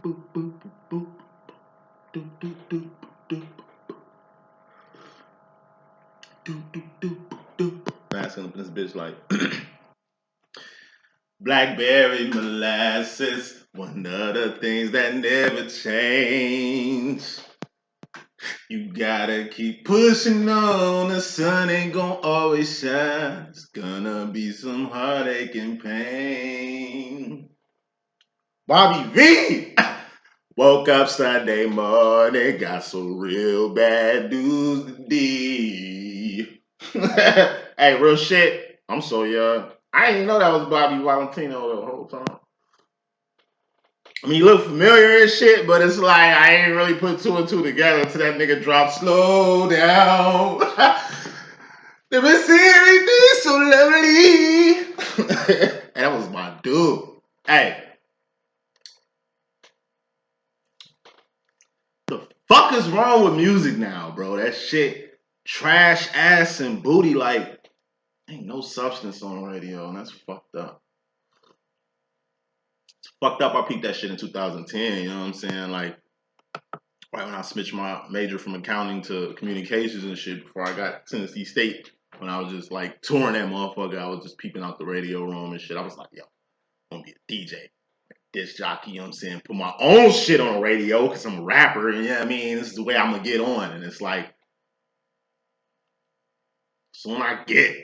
Asking this bitch like blackberry molasses, one of the things that never change. You gotta keep pushing on, the sun ain't gonna always shine. It's gonna be some heartache and pain. Bobby V! Woke up Sunday morning, got some real bad news today. Hey, real shit. I'm so young. I didn't know that was Bobby Valentino the whole time. I mean, you look familiar and shit, but it's like I ain't really put two and two together until that nigga dropped Slow Down. They've been seeing me so lovely. And that was my dude. Hey. The fuck is wrong with music now, bro? That shit trash, ass, and booty. Like, ain't no substance on the radio, and that's fucked up. It's fucked up. I peaked that shit in 2010, you know what I'm saying? Like, right when I switched my major from accounting to communications and shit before I got to Tennessee State, when I was just like touring that motherfucker, I was just peeping out the radio room and shit. I was like, yo, I'm gonna be a DJ. Disc jockey, you know what I'm saying? Put my own shit on the radio because I'm a rapper, and you know what I mean? This is the way I'm gonna get on. And it's like, so when I get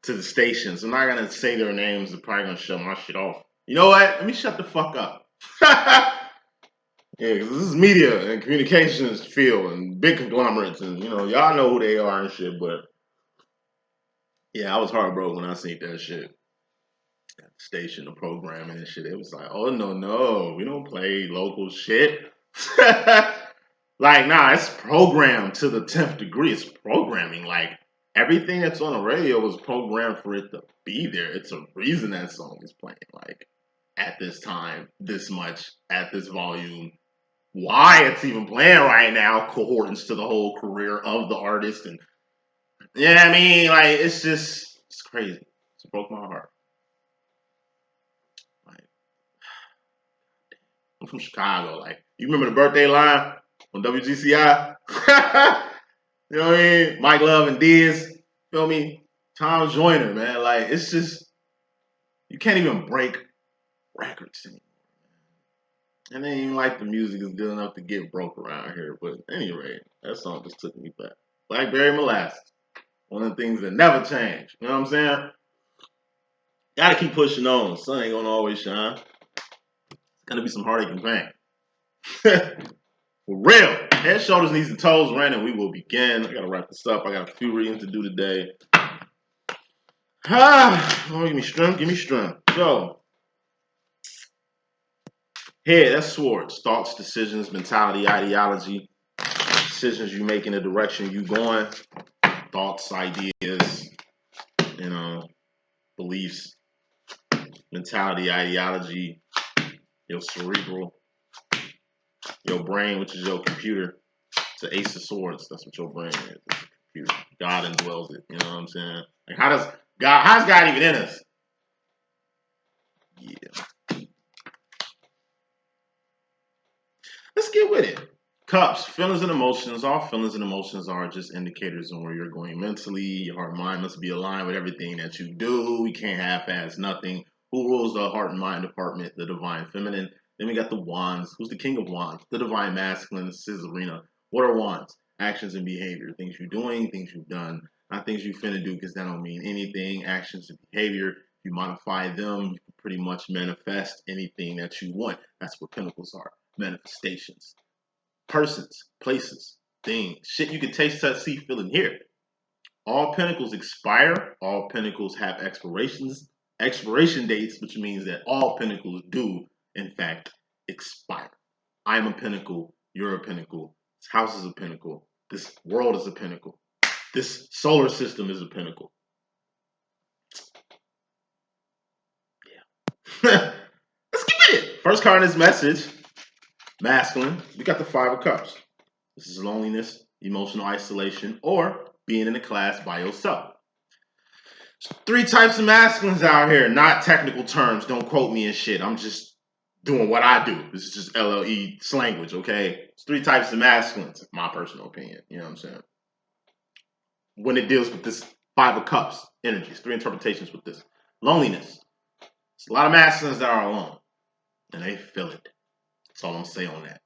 to the stations, I'm not gonna say their names, they're probably gonna shut my shit off. You know what? Let me shut the fuck up. Yeah, because this is media and communications field and big conglomerates, and you know, y'all know who they are and shit, but yeah, I was heartbroken when I seen that shit. At the station, the programming and shit. It was like, oh no, we don't play local shit. Like, nah, it's programmed to the 10th degree. It's programming. Like, everything that's on the radio is programmed for it to be there. It's a reason that song is playing. Like, at this time, this much, at this volume. Why it's even playing right now cohorts to the whole career of the artist. And, yeah, I mean, like, it's just, it's crazy. It broke my heart. Like, I'm from Chicago. Like, you remember the birthday line on WGCI? You know what I mean? Mike Love and Diz. Feel me? Tom Joyner, man. Like, it's just, you can't even break records anymore. And it ain't even like the music is good enough to get broke around here. But anyway, that song just took me back. Blackberry Molasses. One of the things that never change. You know what I'm saying? Gotta keep pushing on. The sun ain't gonna always shine. It's gonna be some heartache and pain. For real. Head, shoulders, knees, and toes ran, and we will begin. I gotta wrap this up. I got a few readings to do today. Oh, give me strength. So, head, that's swords. Thoughts, decisions, mentality, ideology. Decisions you make in the direction you going. Thoughts, ideas, you know, beliefs, mentality, ideology, your cerebral, your brain, which is your computer. It's an ace of swords. That's what your brain is. It's a computer. God indwells it. You know what I'm saying? Like, how's God even in us? Yeah. Let's get with it. Cups, feelings and emotions. All feelings and emotions are just indicators on where you're going mentally. Your heart and mind must be aligned with everything that you do. We can't half-ass nothing. Who rules the heart and mind department? The divine feminine. Then we got the wands. Who's the king of wands? The divine masculine, Caesarina. What are wands? Actions and behavior. Things you're doing, things you've done. Not things you finna do, because that don't mean anything. Actions and behavior. If you modify them, you can pretty much manifest anything that you want. That's what pentacles are. Manifestations. Persons, places, things, shit you can taste, touch, see, feel, and hear. All pentacles expire. All pentacles have expiration dates, which means that all pentacles do, in fact, expire. I'm a pinnacle. You're a pinnacle. This house is a pinnacle. This world is a pinnacle. This solar system is a pinnacle. Yeah. Let's get it. First card in this message, masculine. We got the Five of Cups. This is loneliness, emotional isolation, or being in a class by yourself. There's 3 types of masculines out here. Not technical terms. Don't quote me and shit. I'm just doing what I do. This is just LLE language, okay? It's 3 types of masculines, in my personal opinion. You know what I'm saying? When it deals with this 5 of Cups energies, 3 interpretations with this. Loneliness. There's a lot of masculines that are alone, and they feel it. That's all I'm saying on that.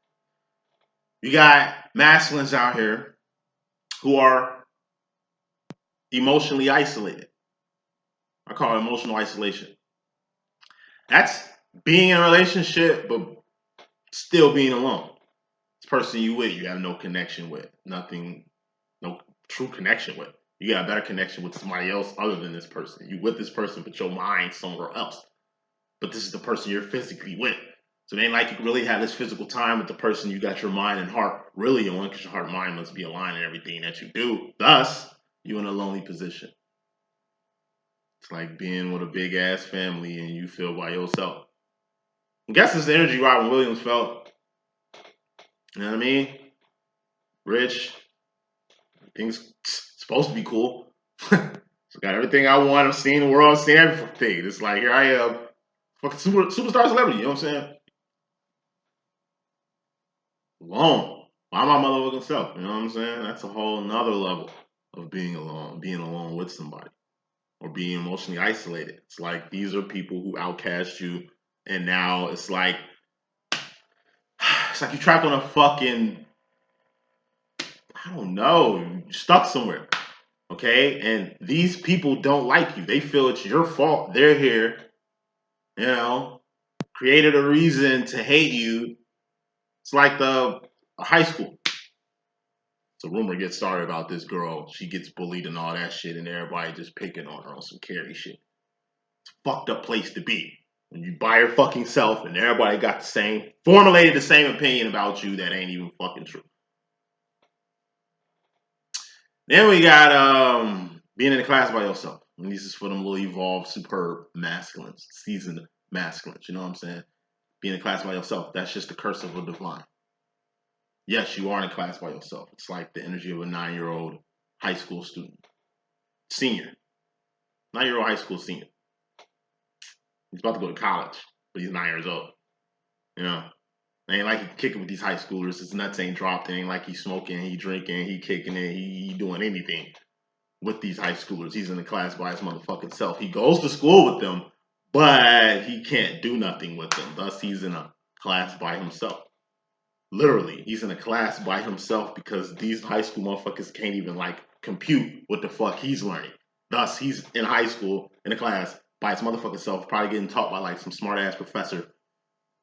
You got masculines out here who are emotionally isolated. I call it emotional isolation. That's being in a relationship, but still being alone. This person you with, you have no connection with. Nothing, no true connection with. You got a better connection with somebody else other than this person. You with this person, but your mind somewhere else. But this is the person you're physically with. So it ain't like you can really have this physical time with the person you got your mind and heart really on, because your heart and mind must be aligned in everything that you do. Thus, you're in a lonely position. It's like being with a big ass family and you feel by yourself. I guess it's the energy Robin Williams felt. You know what I mean? Rich. Things supposed to be cool. So got everything I want. I've seen the world. I've seen everything. It's like, here I am. Fucking superstar celebrity. You know what I'm saying? Alone. By my motherfucking self. You know what I'm saying? That's a whole nother level of being alone. Being alone with somebody. Or being emotionally isolated. It's like these are people who outcast you. And now it's like you're trapped on a fucking, I don't know, you're stuck somewhere. Okay? And these people don't like you. They feel it's your fault. They're here, you know, created a reason to hate you. It's like a high school. So rumor gets started about this girl. She gets bullied and all that shit, and everybody just picking on her on some Carrie shit. It's a fucked up place to be. When you by your fucking self and everybody got the same, formulated the same opinion about you that ain't even fucking true. Then we got being in the class by yourself. And this is for them little evolved, superb masculines, seasoned masculines. You know what I'm saying? Being in class by yourself. That's just the curse of a divine. Yes, you are in class by yourself. It's like the energy of a 9-year-old high school student. Senior. 9-year-old high school senior. He's about to go to college, but he's 9 years old. You know? It ain't like he kicking with these high schoolers. His nuts ain't dropped. It ain't like he's smoking, he drinking, he kicking it, he doing anything with these high schoolers. He's in the class by his motherfucking self. He goes to school with them, but he can't do nothing with them. Thus, he's in a class by himself. Literally, he's in a class by himself because these high school motherfuckers can't even like compute what the fuck he's learning. Thus, he's in high school in a class by his motherfucking self, probably getting taught by like some smart ass professor.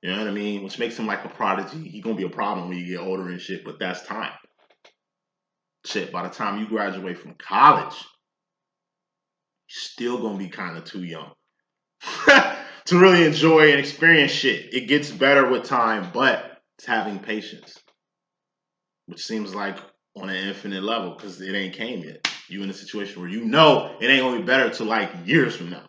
You know what I mean? Which makes him like a prodigy. He's gonna be a problem when you get older and shit, but that's time. Shit, by the time you graduate from college, you're still gonna be kind of too young to really enjoy and experience shit. It gets better with time, but it's having patience, which seems like on an infinite level because it ain't came yet. You in a situation where you know it ain't gonna be better till like years from now.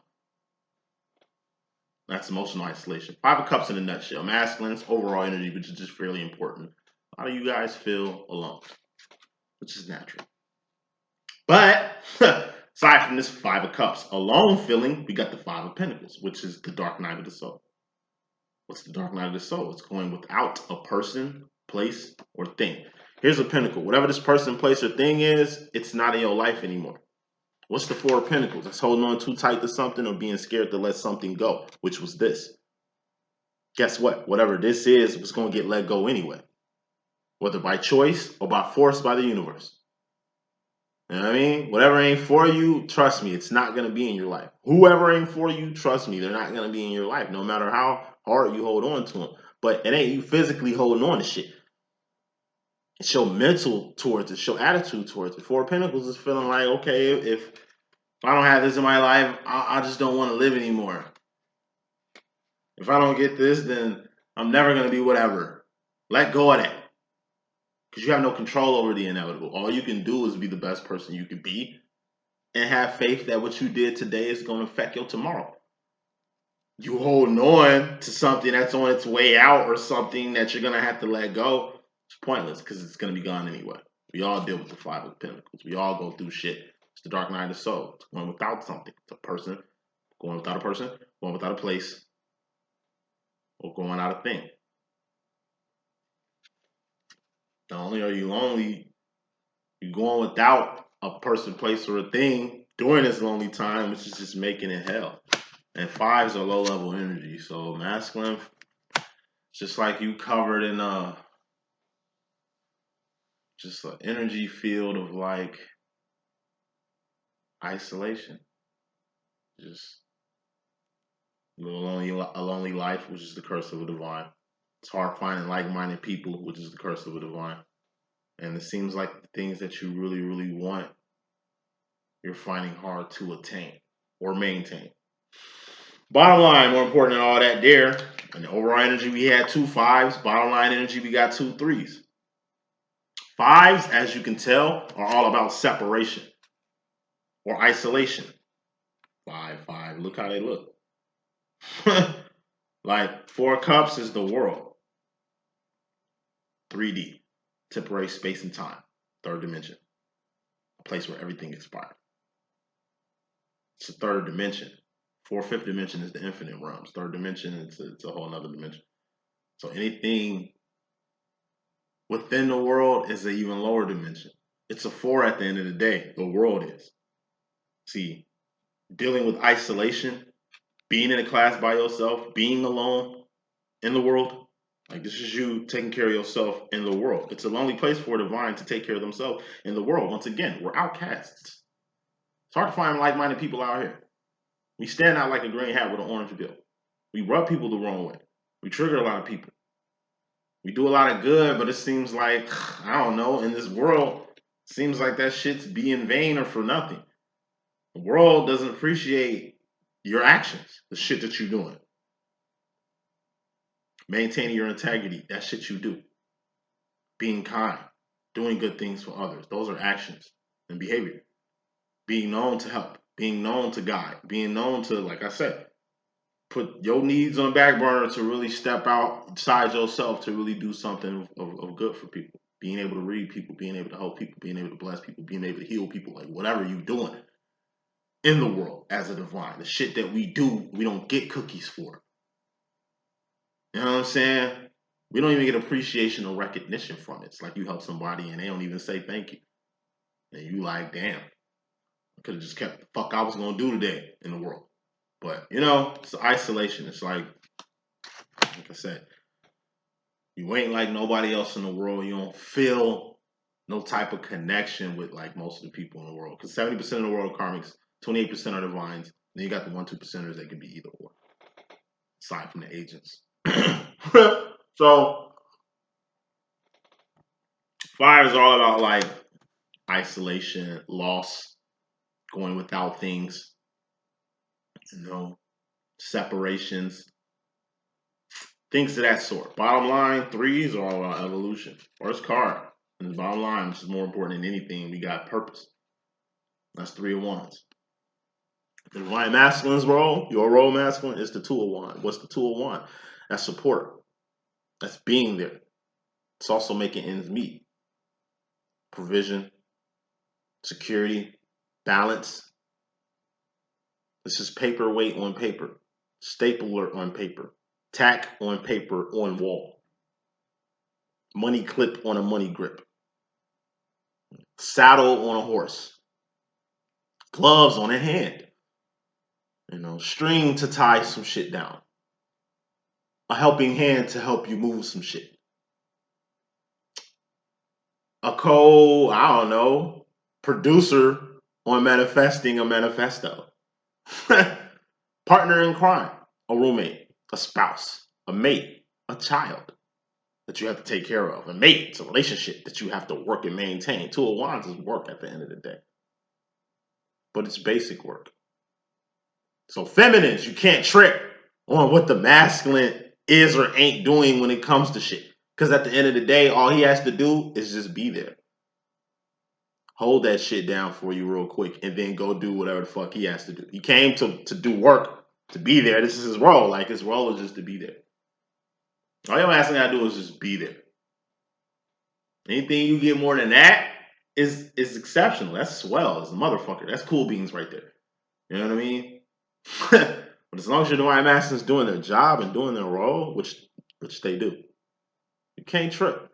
That's emotional isolation. 5 of Cups in a nutshell. Masculines, overall energy, which is just fairly important. A lot of you guys feel alone, which is natural. But aside from this 5 of Cups, alone feeling, we got the 5 of Pentacles, which is the dark night of the soul. What's the dark night of the soul? It's going without a person, place, or thing. Here's a pentacle. Whatever this person, place, or thing is, it's not in your life anymore. What's the 4 of Pentacles? It's holding on too tight to something or being scared to let something go, which was this. Guess what? Whatever this is, it's going to get let go anyway. Whether by choice or by force by the universe. You know what I mean? Whatever ain't for you, trust me, it's not going to be in your life. Whoever ain't for you, trust me, they're not going to be in your life, no matter how hard you hold on to them. But it ain't you physically holding on to shit. It's your mental towards it, it's your attitude towards it. 4 of Pentacles is feeling like, okay, if I don't have this in my life, I just don't want to live anymore. If I don't get this, then I'm never going to be whatever. Let go of that. Because you have no control over the inevitable. All you can do is be the best person you can be and have faith that what you did today is going to affect your tomorrow. You holding on to something that's on its way out or something that you're going to have to let go, it's pointless because it's going to be gone anyway. We all deal with the 5 of Pentacles. We all go through shit. It's the dark night of the soul. It's going without something. It's a person, going without a person, going without a place, or going out of thing. Not only are you lonely, you're going without a person, place, or a thing during this lonely time, which is just making it hell. And fives are low level energy. So masculine, it's just like you covered in just an energy field of like isolation. Just a lonely life, which is the curse of a divine. It's hard finding like-minded people, which is the curse of a divine. And it seems like the things that you really, really want, you're finding hard to attain or maintain. Bottom line, more important than all that there, in the overall energy, we had 2 5s. Bottom line energy, we got 2 3s. 5s, as you can tell, are all about separation or isolation. 5, 5, look how they look. Like 4 cups is the world. 3D, temporary space and time, 3rd dimension, a place where everything expired. It's a 3rd dimension. 4th, 5th dimension is the infinite realms. 3rd dimension, it's a whole other dimension. So anything within the world is an even lower dimension. It's a 4 at the end of the day. The world is. See, dealing with isolation, being in a class by yourself, being alone in the world, like this is you taking care of yourself in the world. It's a lonely place for a divine to take care of themselves in the world. Once again, we're outcasts. It's hard to find like-minded people out here. We stand out like a green hat with an orange bill. We rub people the wrong way. We trigger a lot of people. We do a lot of good, but it seems like, I don't know, in this world, it seems like that shit's be in vain or for nothing. The world doesn't appreciate your actions, the shit that you're doing. Maintaining your integrity, that shit you do. Being kind, doing good things for others. Those are actions and behavior. Being known to help, being known to guide, being known to, like I said, put your needs on the back burner to really step outside yourself to really do something of good for people. Being able to read people, being able to help people, being able to bless people, being able to heal people, like whatever you're doing in the world as a divine. The shit that we do, we don't get cookies for. You know what I'm saying? We don't even get appreciation or recognition from it. It's like you help somebody and they don't even say thank you. And you like, damn, I could have just kept the fuck I was going to do today in the world. But, you know, it's isolation. It's like I said, you ain't like nobody else in the world. You don't feel no type of connection with like most of the people in the world. Because 70% of the world are karmics, 28% are divines. Then you got the 1-2%ers that can be either or, aside from the agents. So, 5 is all about like isolation, loss, going without things, you know, separations, things of that sort. Bottom line, 3s are all about evolution. First card, and the bottom line, which is more important than anything, we got purpose. That's 3 of Wands. The divine masculine's role, your role masculine, is the 2 of Wands. What's the 2 of Wands? That's support. That's being there. It's also making ends meet. Provision, security, balance. This is paperweight on paper, stapler on paper, tack on paper on wall, money clip on a money grip, saddle on a horse, gloves on a hand, you know, string to tie some shit down, a helping hand to help you move some shit, a I don't know, producer on manifesting a manifesto, partner in crime, a roommate, a spouse, a mate, a child that you have to take care of. A mate, it's a relationship that you have to work and maintain. 2 of Wands is work at the end of the day. But it's basic work. So feminines, you can't trip on what the masculine is or ain't doing when it comes to shit. Because at the end of the day, all he has to do is just be there. Hold that shit down for you real quick and then go do whatever the fuck he has to do. He came to do work, to be there. This is his role. Like, his role is just to be there. All your masculine gotta do is just be there. Anything you get more than that is exceptional. That's swell. It's a motherfucker. That's cool beans right there. You know what I mean? But as long as your divine masculine is doing their job and doing their role, which they do, you can't trip.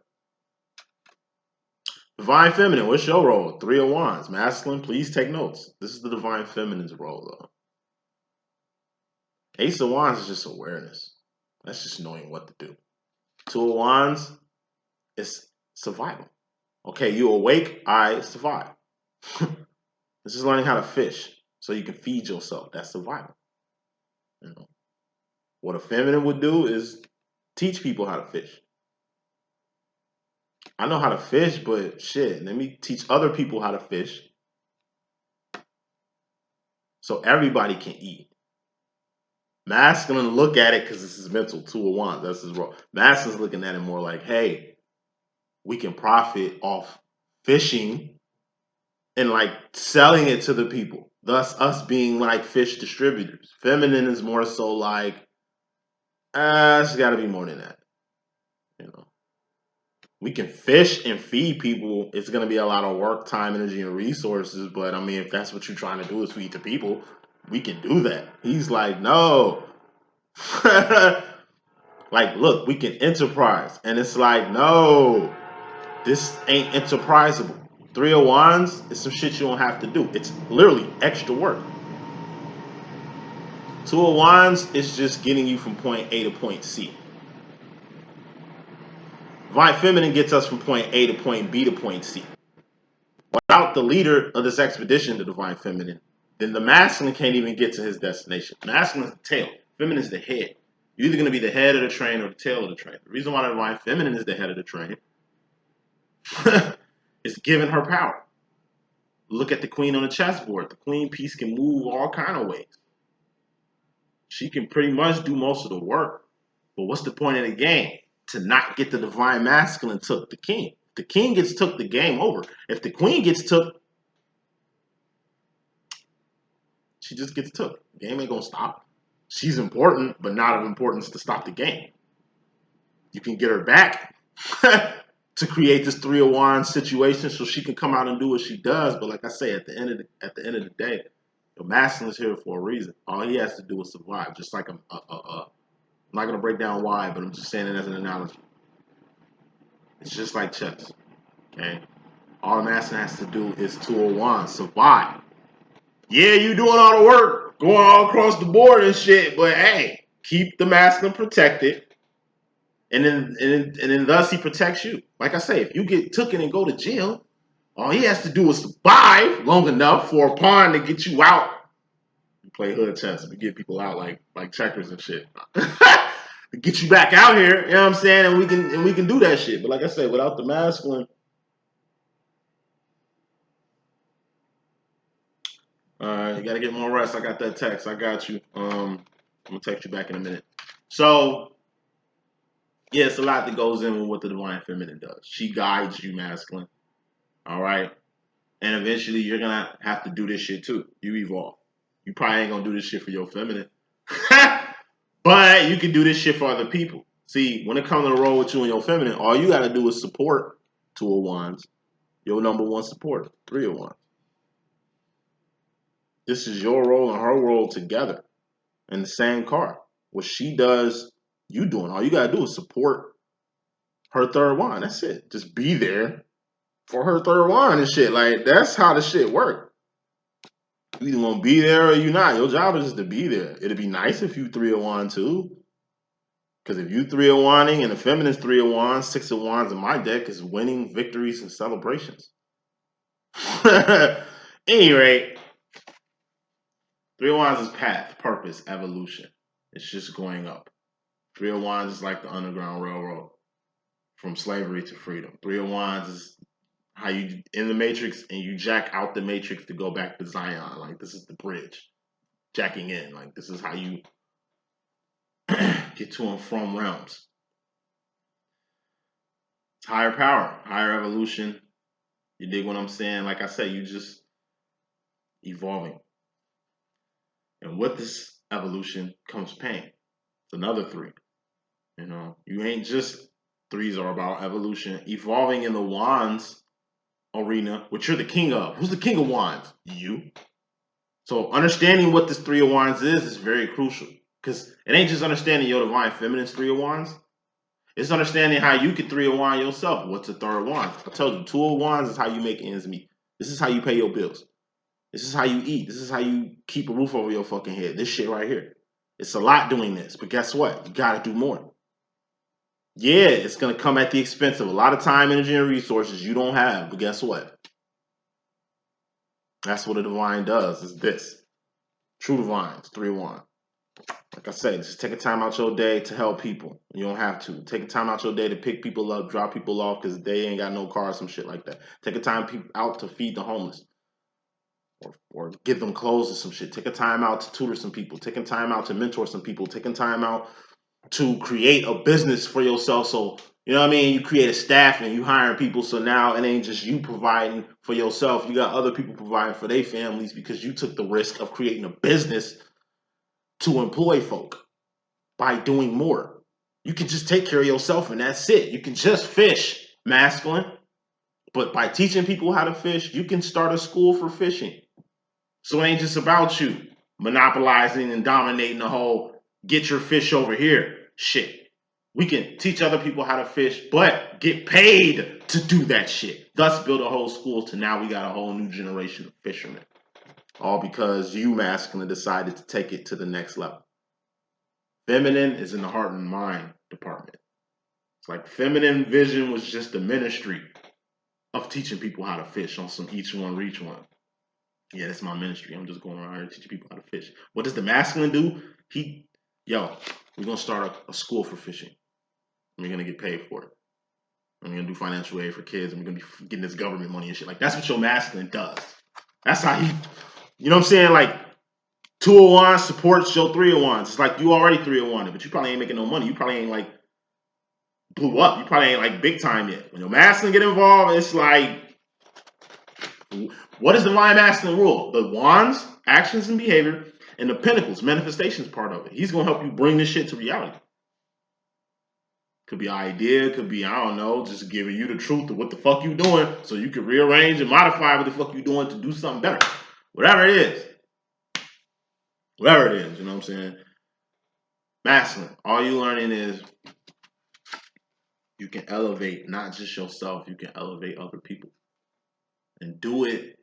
Divine feminine, what's your role? 3 of Wands. Masculine, please take notes. This is the divine feminine's role, though. Ace of Wands is just awareness. That's just knowing what to do. 2 of Wands is survival. Okay, you awake, I survive. This is learning how to fish so you can feed yourself. That's survival. You know, what a feminine would do is teach people how to fish. I know how to fish, but shit, let me teach other people how to fish so everybody can eat. Masculine look at it because this is mental. 2 of Wands, that's his role. Masculine's looking at it more like, hey, we can profit off fishing and like selling it to the people. Thus, us being like fish distributors. Feminine is more so like, it's got to be more than that. You know, we can fish and feed people. It's going to be a lot of work, time, energy, and resources. But I mean, if that's what you're trying to do is feed the people, we can do that. He's like, no. Like, look, we can enterprise. And it's like, no, this ain't enterprisable. 3 of Wands is some shit you don't have to do. It's literally extra work. 2 of Wands is just getting you from point A to point C. Divine Feminine gets us from point A to point B to point C. Without the leader of this expedition, the Divine Feminine, then the Masculine can't even get to his destination. Masculine is the tail. Feminine is the head. You're either going to be the head of the train or the tail of the train. The reason why the Divine Feminine is the head of the train is giving her power. Look at the queen on the chessboard. The queen piece can move all kind of ways. She can pretty much do most of the work. But what's the point of the game? To not get the divine masculine took the king. The king gets took, the game over. If the queen gets took, she just gets took. The game ain't gonna stop. She's important, but not of importance to stop the game. You can get her back to create this 3 of Wands situation so she can come out and do what she does. But like I say, at the end of the day, the masculine's here for a reason. All he has to do is survive. Just like I'm not gonna break down why, but I'm just saying it as an analogy. It's just like chess. Okay? All the masculine has to do is 2 of Wands, survive. Yeah, you doing all the work, going all across the board and shit, but hey, keep the masculine protected. And then thus he protects you. Like I say, if you get taken and go to jail, all he has to do is survive long enough for a pawn to get you out. You play hood chess, we get people out like checkers and shit. To get you back out here, you know what I'm saying? And we can do that shit. But like I said, without the masculine, you gotta get more rest. I got that text. I got you. I'm gonna text you back in a minute. So yeah, it's a lot that goes in with what the divine feminine does. She guides you, masculine. All right. And eventually you're gonna have to do this shit too. You evolve. You probably ain't gonna do this shit for your feminine. But you can do this shit for other people. See, when it comes to the role with you and your feminine, all you gotta do is support 2 of Wands. Your number one supporter, 3 of Wands. This is your role and her role together in the same card. What she does, you doing. All you gotta do is support her 3rd wand. That's it. Just be there for her 3rd wand and shit. Like, that's how the shit work. You either gonna be there or you not. Your job is just to be there. It'd be nice if you 3 of Wand too. Because if you 3 of Wanding and the feminine's 3 of Wands, 6 of Wands in my deck is winning, victories, and celebrations. Any rate, 3 of Wands is path, purpose, evolution. It's just going up. 3 of Wands is like the Underground Railroad. From slavery to freedom. 3 of Wands is how you in the Matrix and you jack out the Matrix to go back to Zion. Like, this is the bridge. Jacking in. Like, this is how you get to and from realms. It's higher power, higher evolution. You dig what I'm saying? Like I said, you just evolving. And with this evolution comes pain. It's another 3. You know, you ain't just 3s are about evolution. Evolving in the Wands arena, which you're the king of. Who's the king of Wands? You. So understanding what this Three of Wands is very crucial. Because it ain't just understanding your divine feminine's Three of Wands. It's understanding how you can Three of Wands yourself. What's the Third of Wands? I told you, Two of Wands is how you make ends meet. This is how you pay your bills. This is how you eat. This is how you keep a roof over your fucking head. This shit right here. It's a lot doing this, but guess what? You gotta do more. Yeah, it's gonna come at the expense of a lot of time, energy, and resources you don't have. But guess what? That's what a divine does. Is this true divines, Three of Wands. Like I said, just take a time out your day to help people. You don't have to. Take a time out your day to pick people up, drop people off because they ain't got no car or some shit like that. Take a time out to feed the homeless or give them clothes or some shit. Take a time out to tutor some people. Taking time out to mentor some people. Taking time out to create a business for yourself. So, you know what I mean? You create a staff and you hiring people. So now it ain't just you providing for yourself. You got other people providing for their families because you took the risk of creating a business to employ folk by doing more. You can just take care of yourself and that's it. You can just fish, masculine. But by teaching people how to fish, you can start a school for fishing. So it ain't just about you monopolizing and dominating the whole get your fish over here shit. We can teach other people how to fish, but get paid to do that shit. Thus build a whole school to now we got a whole new generation of fishermen. All because you masculine decided to take it to the next level. Feminine is in the heart and mind department. It's like feminine vision was just a ministry of teaching people how to fish on some each one reach one. Yeah, that's my ministry. I'm just going around here teaching people how to fish. What does the masculine do? We're gonna start a school for fishing. And we're gonna get paid for it. And we're gonna do financial aid for kids, and we're gonna be getting this government money and shit. Like that's what your masculine does. That's how you know what I'm saying? Like Two of Wands supports your Three of Wands. It's like you already Three of Wands, but you probably ain't making no money. You probably ain't like blew up. You probably ain't like big time yet. When your masculine get involved, it's like, what is divine masculine rule? The wands, actions and behavior, and the pentacles, manifestations part of it. He's gonna help you bring this shit to reality. Could be an idea, could be, I don't know, just giving you the truth of what the fuck you doing so you can rearrange and modify what the fuck you doing to do something better. Whatever it is. Whatever it is, you know what I'm saying? Masculine. All you learning is you can elevate not just yourself, you can elevate other people. And do it.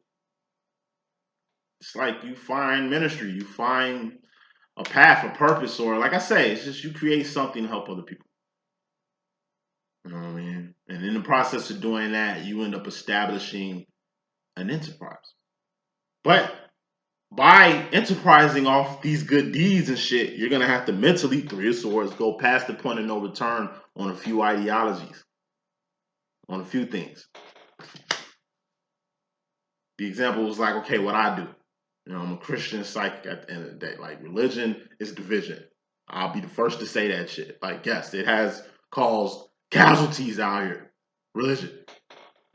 It's like you find ministry, you find a path, a purpose, or like I say, it's just you create something to help other people. You know what I mean? And in the process of doing that, you end up establishing an enterprise. But by enterprising off these good deeds and shit, you're gonna have to mentally, Three of Swords, go past the point of no return on a few ideologies, on a few things. The example was like, okay, what I do. You know, I'm a Christian psychic at the end of the day. Like, religion is division. I'll be the first to say that shit. Like, yes, it has caused casualties out here. Religion.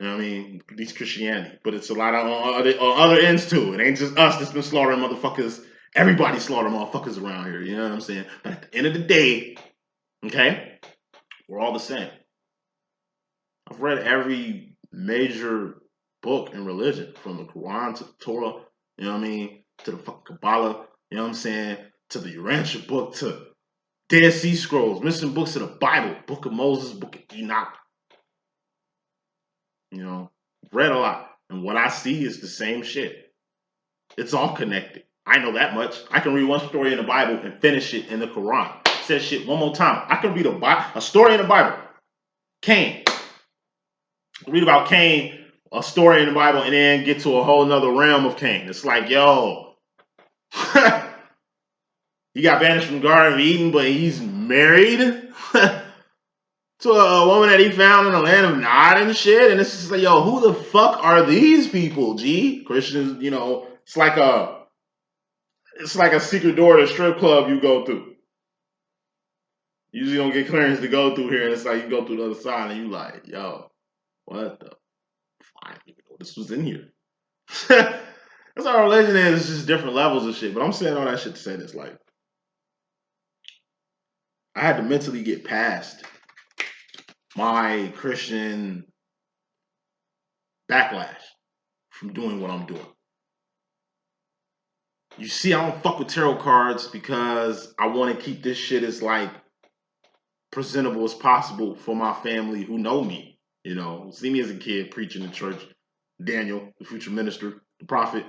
You know what I mean? At least Christianity. But it's a lot of on other ends too. It ain't just us that's been slaughtering motherfuckers. Everybody slaughtering motherfuckers around here. You know what I'm saying? But at the end of the day, okay, we're all the same. I've read every major book in religion, from the Quran to the Torah, you know what I mean, to the fucking Kabbalah, you know what I'm saying, to the Urantia book, to Dead Sea Scrolls, missing books of the Bible, Book of Moses, Book of Enoch. You know, read a lot. And what I see is the same shit. It's all connected. I know that much. I can read one story in the Bible and finish it in the Quran. Said shit one more time. I can read a story in the Bible. Cain. Read about Cain, a story in the Bible, and then get to a whole nother realm of Cain. It's like, yo, he got banished from the Garden of Eden, but he's married to a woman that he found in the land of Nod and shit. And it's just like, yo, who the fuck are these people, G? Christians, you know, it's like a secret door to a strip club you go through. You usually don't get clearance to go through here, and it's like you go through the other side, and you like, yo, what the? I didn't even know this was in here. That's how religion is. It's just different levels of shit. But I'm saying all that shit to say this, like, I had to mentally get past my Christian backlash from doing what I'm doing. You see, I don't fuck with tarot cards because I want to keep this shit as like presentable as possible for my family who know me. You know, see me as a kid preaching in church. Daniel, the future minister, the prophet,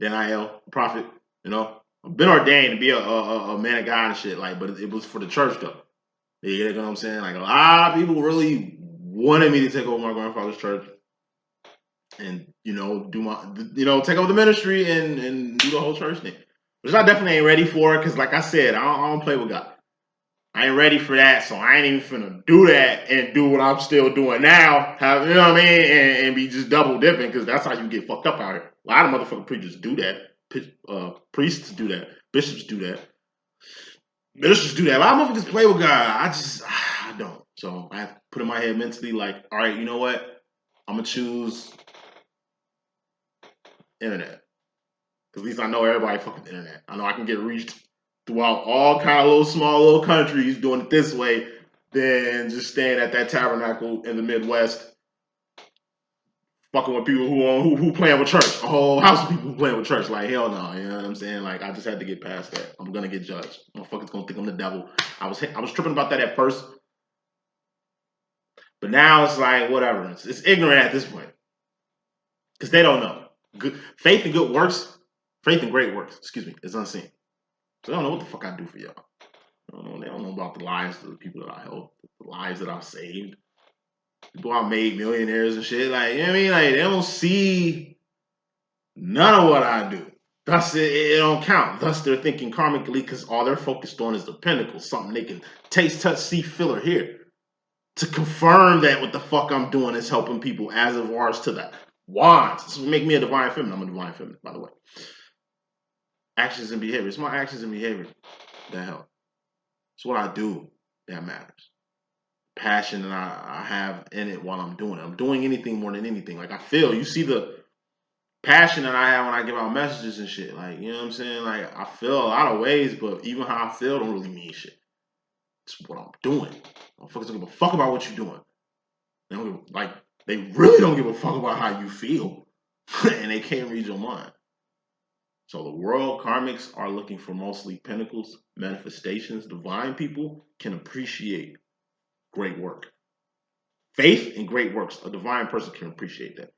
Daniel, the prophet. You know, I've been ordained to be a man of God and shit. Like, but it was for the church though. You know what I'm saying? Like a lot of people really wanted me to take over my grandfather's church and take over the ministry and do the whole church thing, which I definitely ain't ready for. Because like I said, I don't play with God. I ain't ready for that, so I ain't even finna do that and do what I'm still doing now. You know what I mean? And be just double dipping because that's how you get fucked up out here. A lot of motherfucking preachers do that. Priests do that. Bishops do that. Ministers do that. A lot of motherfuckers play with God. I don't. So I have to put in my head mentally, like, all right, you know what? I'm gonna choose internet. Because at least I know everybody fucking internet. I know I can get reached throughout all kind of small little countries doing it this way than just staying at that tabernacle in the Midwest, fucking with people who playing with church. A whole house of people who playing with church. Like, hell no, you know what I'm saying? Like, I just had to get past that. I'm gonna get judged. Motherfuckers gonna think I'm the devil. I was tripping about that at first, but now it's like whatever. It's ignorant at this point because they don't know. Good faith and good works, faith and great works. Excuse me, is unseen. So they don't know what the fuck I do for y'all. They don't know about the lives of the people that I helped, the lives that I've saved, people I made millionaires and shit. Like, you know what I mean? Like, they don't see none of what I do. Thus, it don't count. Thus, they're thinking karmically because all they're focused on is the pinnacle, something they can taste, touch, see, feel, or hear. To confirm that what the fuck I'm doing is helping people as of ours to that. Wands. This will make me a divine feminine. I'm a divine feminine, by the way. Actions and behavior. It's my actions and behavior that help. It's what I do that matters. Passion that I have in it while I'm doing it. I'm doing anything more than anything. Like I feel, you see the passion that I have when I give out messages and shit. Like, you know what I'm saying? Like I feel a lot of ways, but even how I feel don't really mean shit. It's what I'm doing. Motherfuckers don't give a fuck about what you're doing. They really don't give a fuck about how you feel. And they can't read your mind. So the world karmics are looking for mostly pinnacles, manifestations. Divine people can appreciate great work. Faith and great works. A divine person can appreciate that.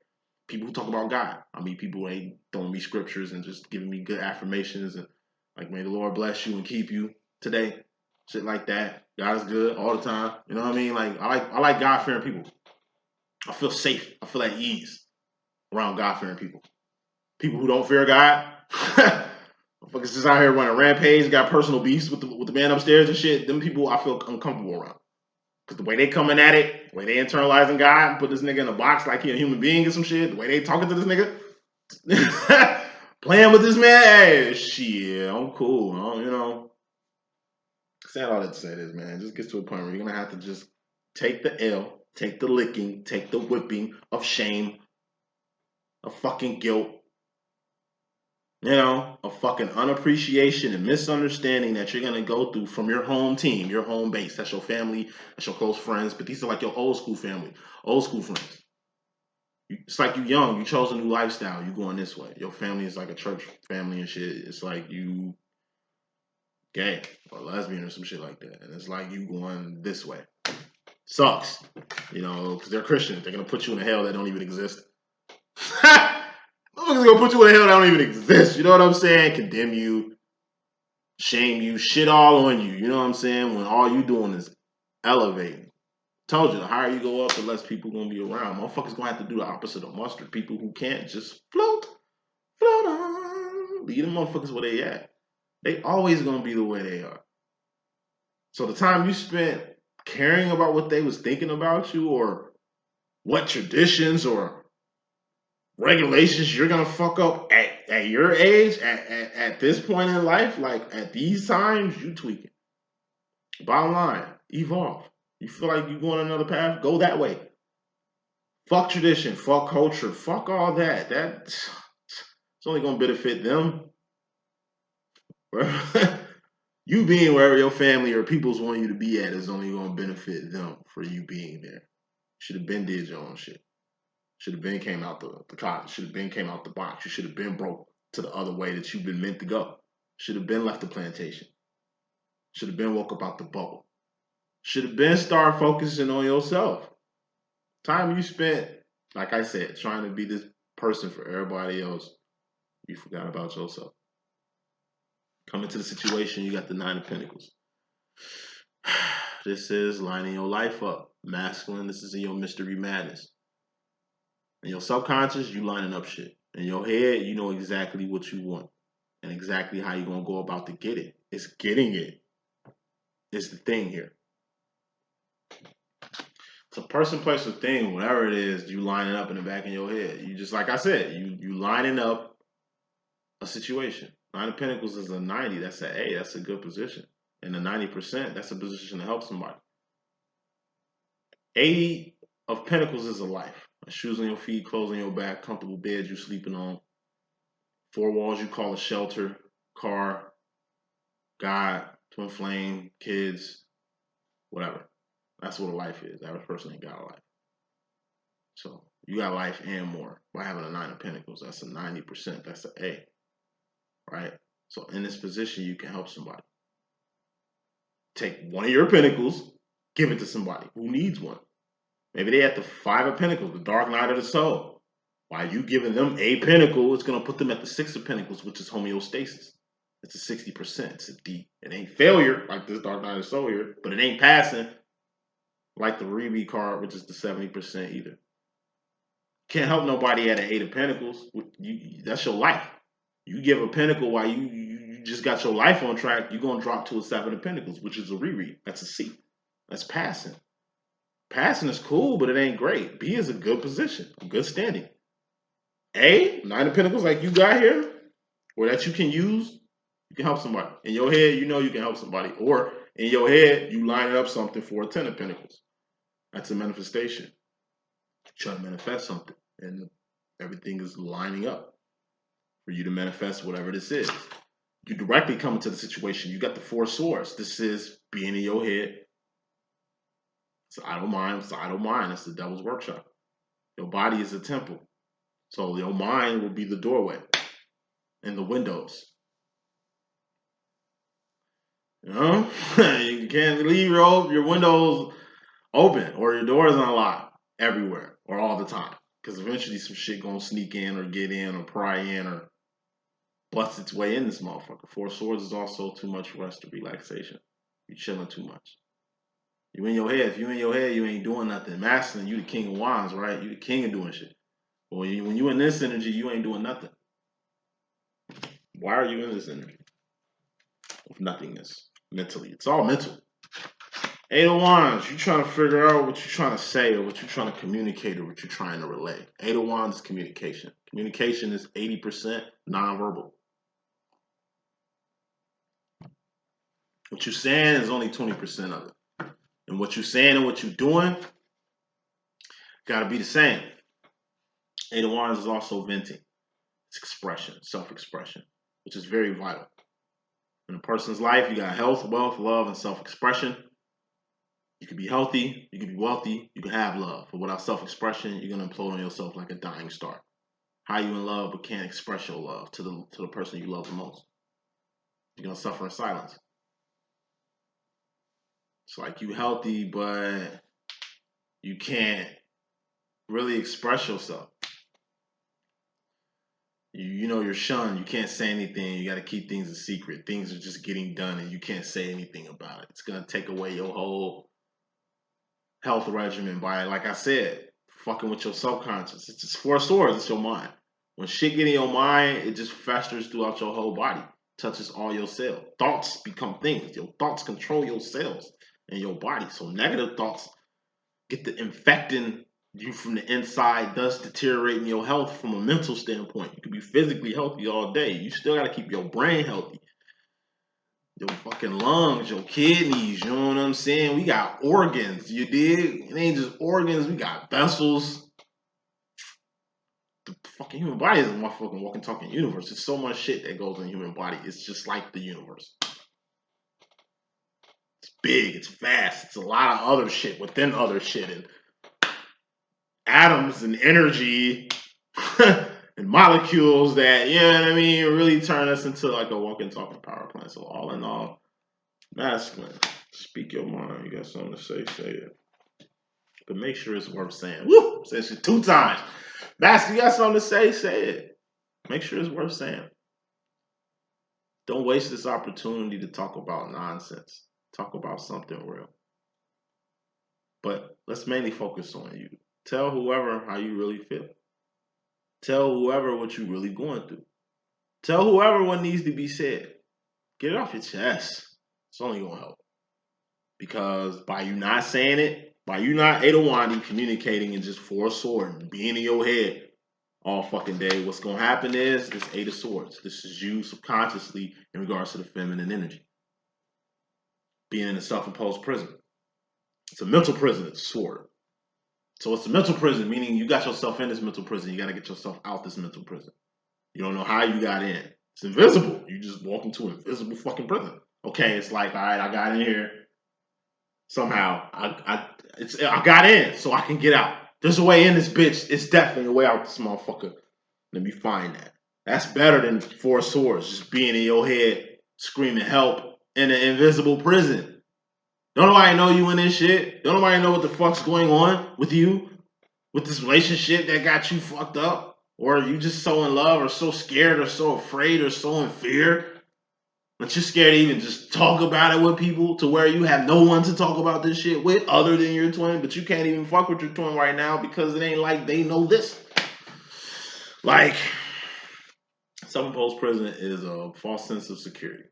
People who talk about God. I mean, people who ain't throwing me scriptures and just giving me good affirmations and like, may the Lord bless you and keep you today. Shit like that. God is good all the time. You know what I mean? Like I like God fearing people. I feel safe. I feel at ease around God fearing people. People who don't fear God, motherfuckers just out here running rampage, got personal beefs with the man upstairs and shit. Them people I feel uncomfortable around. Because the way they coming at it, the way they internalizing God and put this nigga in a box like he a human being or some shit, the way they talking to this nigga, playing with this man, hey, shit, I'm cool. Saying all that to say this, man, it just gets to a point where you're going to have to just take the L, take the licking, take the whipping of shame, of fucking guilt, a fucking unappreciation and misunderstanding that you're gonna go through from your home team, your home base. That's your family, that's your close friends, but these are like your old school family, old school friends. It's like you young, you chose a new lifestyle, you going this way. Your family is like a church family and shit. It's like you gay or lesbian or some shit like that. And it's like you going this way. Sucks. Because they're Christians. They're gonna put you in a hell that don't even exist. Motherfuckers gonna put you in a hell that don't even exist. You know what I'm saying? Condemn you, shame you, shit all on you. You know what I'm saying? When all you doing is elevating. Told you, the higher you go up, the less people gonna be around. Motherfuckers gonna have to do the opposite of mustard. People who can't just float on. Leave them motherfuckers where they at. They always gonna be the way they are. So the time you spent caring about what they was thinking about you or what traditions or regulations you're gonna fuck up at your age, at this point in life, like at these times, you tweaking. Bottom line, evolve. You feel like you're going another path, go that way. Fuck tradition, fuck culture, fuck all that. It's only gonna benefit them. You being wherever your family or people's want you to be at is only gonna benefit them for you being there. Should have been did your own shit. Should have been came out the closet. Should have been came out the box. You should have been broke to the other way that you've been meant to go. Should have been left the plantation. Should have been woke up out the bubble. Should have been start focusing on yourself. Time you spent, like I said, trying to be this person for everybody else, you forgot about yourself. Come into the situation, you got the Nine of Pentacles. This is lining your life up. Masculine, this is in your mystery madness. In your subconscious, you lining up shit. In your head, you know exactly what you want and exactly how you're going to go about to get it. It's getting it. It's the thing here. It's a person, place, or thing, whatever it is, you line it up in the back of your head. You just, like I said, you lining up a situation. Nine of Pentacles is a 90. That's a A. That's a good position. And the 90%, that's a position to help somebody. 80 of Pentacles is a life. Shoes on your feet, clothes on your back, comfortable bed you're sleeping on. 4 walls you call a shelter, car, God, twin flame, kids, whatever. That's what a life is. Average person ain't got a life. So you got life and more by having a 9 of Pentacles. That's a 90%. That's an A. Right? So in this position, you can help somebody. Take one of your pentacles, give it to somebody who needs one. Maybe they at the 5 of Pentacles, the dark night of the soul. While you giving them a pentacle, it's going to put them at the 6 of Pentacles, which is homeostasis. It's a 60%. It's a D. It ain't failure like this dark night of the soul here, but it ain't passing like the Ruby card, which is the 70% either. Can't help nobody at an 8 of Pentacles. That's your life. You give a pentacle while you just got your life on track, you're going to drop to a 7 of Pentacles, which is a reread. That's a C. That's passing. Passing is cool, but it ain't great. B is a good position, a good standing. A, 9 of Pentacles like you got here, or that you can use, you can help somebody. In your head, you know you can help somebody. Or in your head, you line up something for a 10 of Pentacles. That's a manifestation. You try to manifest something, and everything is lining up for you to manifest whatever this is. You directly come into the situation. You got the 4 swords. This is being in your head. It's idle mind. It's idle mind. It's the devil's workshop. Your body is a temple. So your mind will be the doorway and the windows. You know? You can't leave your windows open or your doors unlocked everywhere or all the time. Because eventually some shit gonna sneak in or get in or pry in or bust its way in this motherfucker. 4 swords is also too much rest or relaxation. You're chilling too much. You in your head. If you in your head, you ain't doing nothing. Masculine, you the king of wands, right? You the king of doing shit. Well, when you in this energy, you ain't doing nothing. Why are you in this energy? Of nothingness. Mentally. It's all mental. 8 of Wands, you're trying to figure out what you're trying to say or what you're trying to communicate or what you're trying to relay. 8 of Wands is communication. Communication is 80% nonverbal. What you're saying is only 20% of it. And what you're saying and what you're doing got to be the same. 8 of Wands is also venting. It's expression, self-expression, which is very vital. In a person's life, you got health, wealth, love, and self-expression. You can be healthy, you can be wealthy, you can have love. But without self-expression, you're going to implode on yourself like a dying star. How you in love but can't express your love to the person you love the most? You're going to suffer in silence. It's like you healthy, but you can't really express yourself. You know you're shunned. You can't say anything. You got to keep things a secret. Things are just getting done and you can't say anything about it. It's going to take away your whole health regimen by, like I said, fucking with your subconscious. It's just 4 swords. It's your mind. When shit get in your mind, it just festers throughout your whole body. Touches all your cells. Thoughts become things. Your thoughts control your cells and your body. So negative thoughts get to infecting you from the inside, thus deteriorating your health from a mental standpoint. You can be physically healthy all day. You still got to keep your brain healthy. Your fucking lungs, your kidneys, you know what I'm saying? We got organs, you dig? It ain't just organs, we got vessels. The fucking human body is a motherfucking walking, talking universe. There's so much shit that goes in the human body. It's just like the universe. It's big, it's vast, it's a lot of other shit within other shit. And atoms and energy and molecules that, you know what I mean, really turn us into like a walking, talking power plant. So all in all, masculine. Speak your mind. You got something to say it. But make sure it's worth saying. Woo! Said shit 2 times. Master, you got something to say it. Make sure it's worth saying. Don't waste this opportunity to talk about nonsense. Talk about something real. But let's mainly focus on you. Tell whoever how you really feel. Tell whoever what you're really going through. Tell whoever what needs to be said. Get it off your chest. It's only going to help. Because by you not saying it, by you not Adawani communicating and just 4 swords and being in your head all fucking day, what's going to happen is this 8 of swords. This is you subconsciously in regards to the feminine energy. Being in a self-imposed prison. It's a mental prison, it's a sword. So it's a mental prison, meaning you got yourself in this mental prison. You got to get yourself out this mental prison. You don't know how you got in. It's invisible. You just walk into an invisible fucking prison. Okay, it's like, all right, I got in here. Somehow, I got in so I can get out. There's a way in this bitch. It's definitely a way out this motherfucker. Let me find that. That's better than 4 swords just being in your head, screaming help in an invisible prison. Don't nobody know you in this shit. Don't nobody know what the fuck's going on with you, with this relationship that got you fucked up. Or you just so in love or so scared or so afraid or so in fear that you're scared to even just talk about it with people to where you have no one to talk about this shit with other than your twin, but you can't even fuck with your twin right now because it ain't like they know this. Like, self-imposed prison is a false sense of security,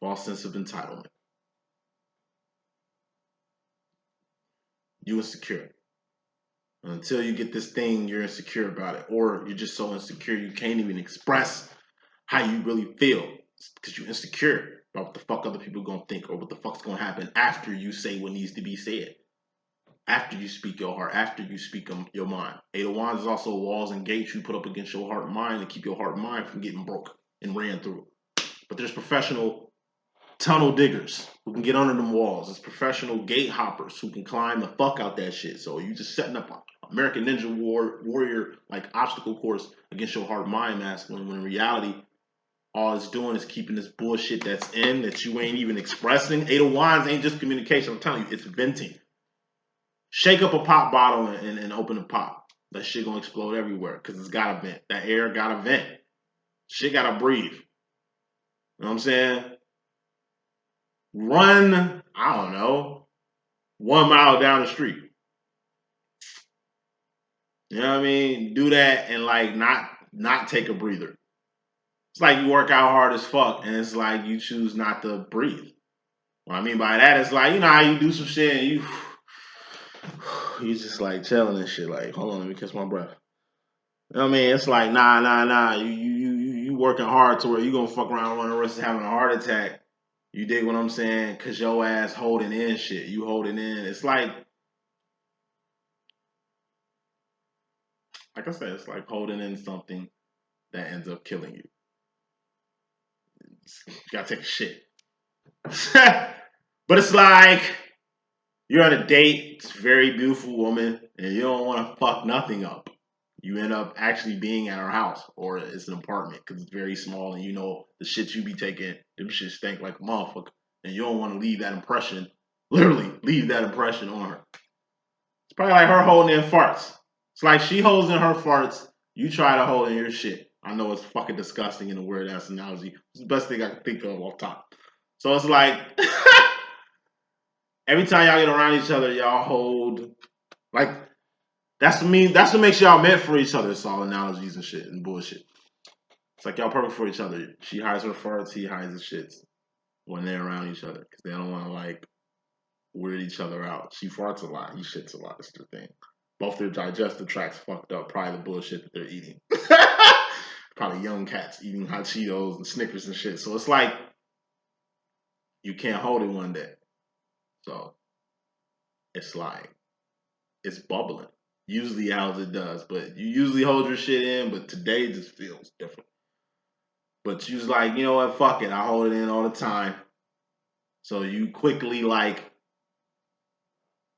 false sense of entitlement. You insecure. Until you get this thing, you're insecure about it. Or you're just so insecure you can't even express how you really feel. Because you're insecure about what the fuck other people are going to think or what the fuck's going to happen after you say what needs to be said. After you speak your heart, after you speak your mind. 8 of Wands is also walls and gates you put up against your heart and mind to keep your heart and mind from getting broke and ran through. But there's professional tunnel diggers who can get under them walls. There's professional gate hoppers who can climb the fuck out that shit. So you just setting up American Ninja Warrior like obstacle course against your heart mind masculine when in reality all it's doing is keeping this bullshit that's in that you ain't even expressing. 8 of Wands ain't just communication. I'm telling you, it's venting. Shake up a pop bottle and open a pop. That shit gonna explode everywhere because it's gotta vent. That air gotta vent. Shit gotta breathe. You know what I'm saying? Run, I don't know, 1 mile down the street. You know what I mean? Do that and like not take a breather. It's like you work out hard as fuck and it's like you choose not to breathe. What I mean by that is like, you know how you do some shit and you just like chilling and shit. Like, hold on, let me catch my breath. You know what I mean? It's like, nah. You working hard to where you gonna fuck around running the risk of having a heart attack. You dig what I'm saying? Cause your ass holding in shit. You holding in. It's like I said, it's like holding in something that ends up killing you. You gotta take a shit. But it's like you're on a date, it's a very beautiful woman, and you don't want to fuck nothing up. You end up actually being at her house, or it's an apartment because it's very small, and you know the shit you be taking, them shit stink like a motherfucker, and you don't want to leave that impression, literally leave that impression on her. It's probably like her holding in farts. It's like she holds in her farts, you try to hold in your shit. I know it's fucking disgusting in a weird ass analogy. It's the best thing I can think of off top. So it's like every time y'all get around each other, y'all hold like that's what makes y'all meant for each other. It's all analogies and shit and bullshit. It's like y'all perfect for each other. She hides her farts, he hides his shits when they're around each other because they don't want to like weird each other out. She farts a lot, he shits a lot. It's their thing. Both their digestive tracts fucked up. Probably the bullshit that they're eating. Probably young cats eating hot Cheetos and Snickers and shit. So it's like you can't hold it one day. So it's like it's bubbling. Usually as it does, but you usually hold your shit in, but today just feels different. But you was like, you know what, fuck it, I hold it in all the time. So you quickly like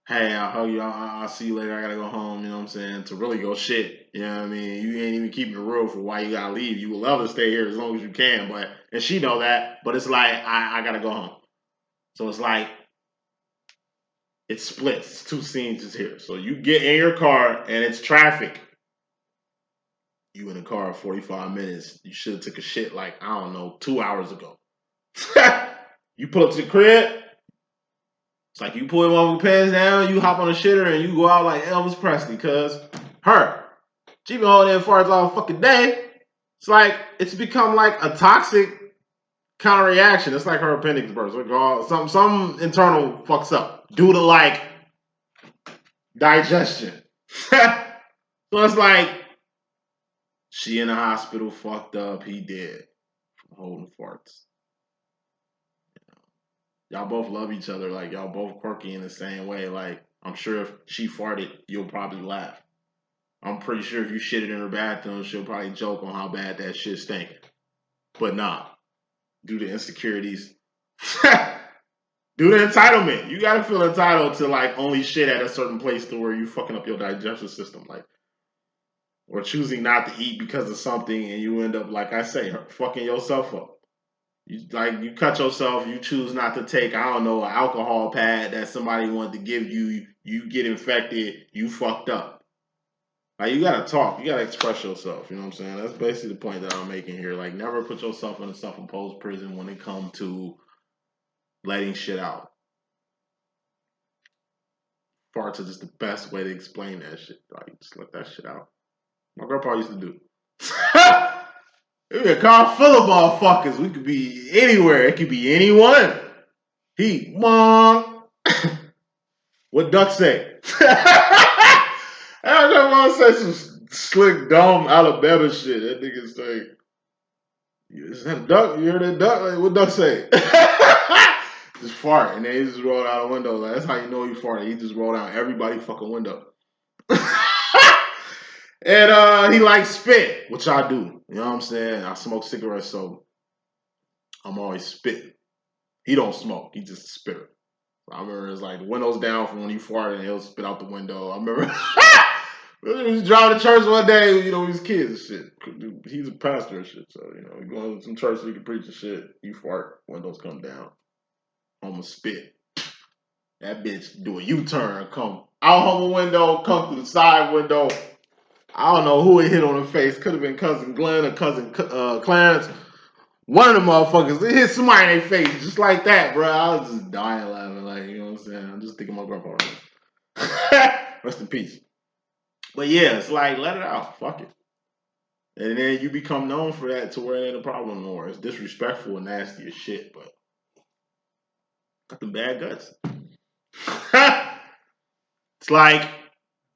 hey, I'll hug you, I'll see you later, I gotta go home, you know what I'm saying? To really go shit. You know what I mean? You ain't even keeping the rule for why you gotta leave. You would love to stay here as long as you can, but and she know that, but it's like I gotta go home. So it's like it splits. Two scenes is here. So you get in your car and it's traffic. You in the car 45 minutes. You should have took a shit like, I don't know, 2 hours ago. You pull up to the crib. It's like you pull one of the pants down, you hop on a shitter, and you go out like Elvis Presley, cuz her. She been holding in farts all fucking day. It's like, it's become like a toxic counter reaction. It's like her appendix burst. Like, some internal fucks up due to like digestion. So it's like, she in the hospital, fucked up, he dead from holding farts. Y'all both love each other, like y'all both quirky in the same way. Like, I'm sure if she farted, you'll probably laugh. I'm pretty sure if you shitted in her bathroom, she'll probably joke on how bad that shit stank. But nah, due to insecurities, due to entitlement, you gotta feel entitled to like only shit at a certain place to where you fucking up your digestive system, like, or choosing not to eat because of something, and you end up, like I say, fucking yourself up. You cut yourself. You choose not to take, I don't know, an alcohol pad that somebody wanted to give you. You get infected. You fucked up. Like, you gotta talk. You gotta express yourself. You know what I'm saying? That's basically the point that I'm making here. Like, never put yourself in a self-imposed prison when it comes to letting shit out. Farts are just the best way to explain that shit. Like, just let that shit out. My grandpa used to do. It'd be a car full of motherfuckers. We could be anywhere. It could be anyone. He, mom. What Duck say? I just want to say some slick, dumb Alabama shit. That nigga say, is that a duck? You heard that duck? Like, what Duck say? Just fart. And then he just rolled out a window. Like, that's how you know he farted. He just rolled out everybody's fucking window. And he likes spit, which I do. You know what I'm saying? I smoke cigarettes, so I'm always spitting. He don't smoke. He just a spitter. I remember it's like the windows down from when he farted and he'll spit out the window. I remember we was driving to church one day, you know, we was kids and shit. He's a pastor and shit, so, you know, we going to some church so he can preach and shit. You fart, windows come down. I'ma spit. That bitch do a U-turn, come out on the window, come through the side window. I don't know who it hit on the face. Could have been cousin Glenn or cousin Clarence. One of the motherfuckers, it hit somebody in their face just like that, bro. I was just dying laughing, like, you know what I'm saying? I'm just thinking my grandpa right. Rest in peace. But yeah, it's like, let it out. Fuck it. And then you become known for that to where it ain't a problem no more. It's disrespectful and nasty as shit, but got the bad guts. It's like,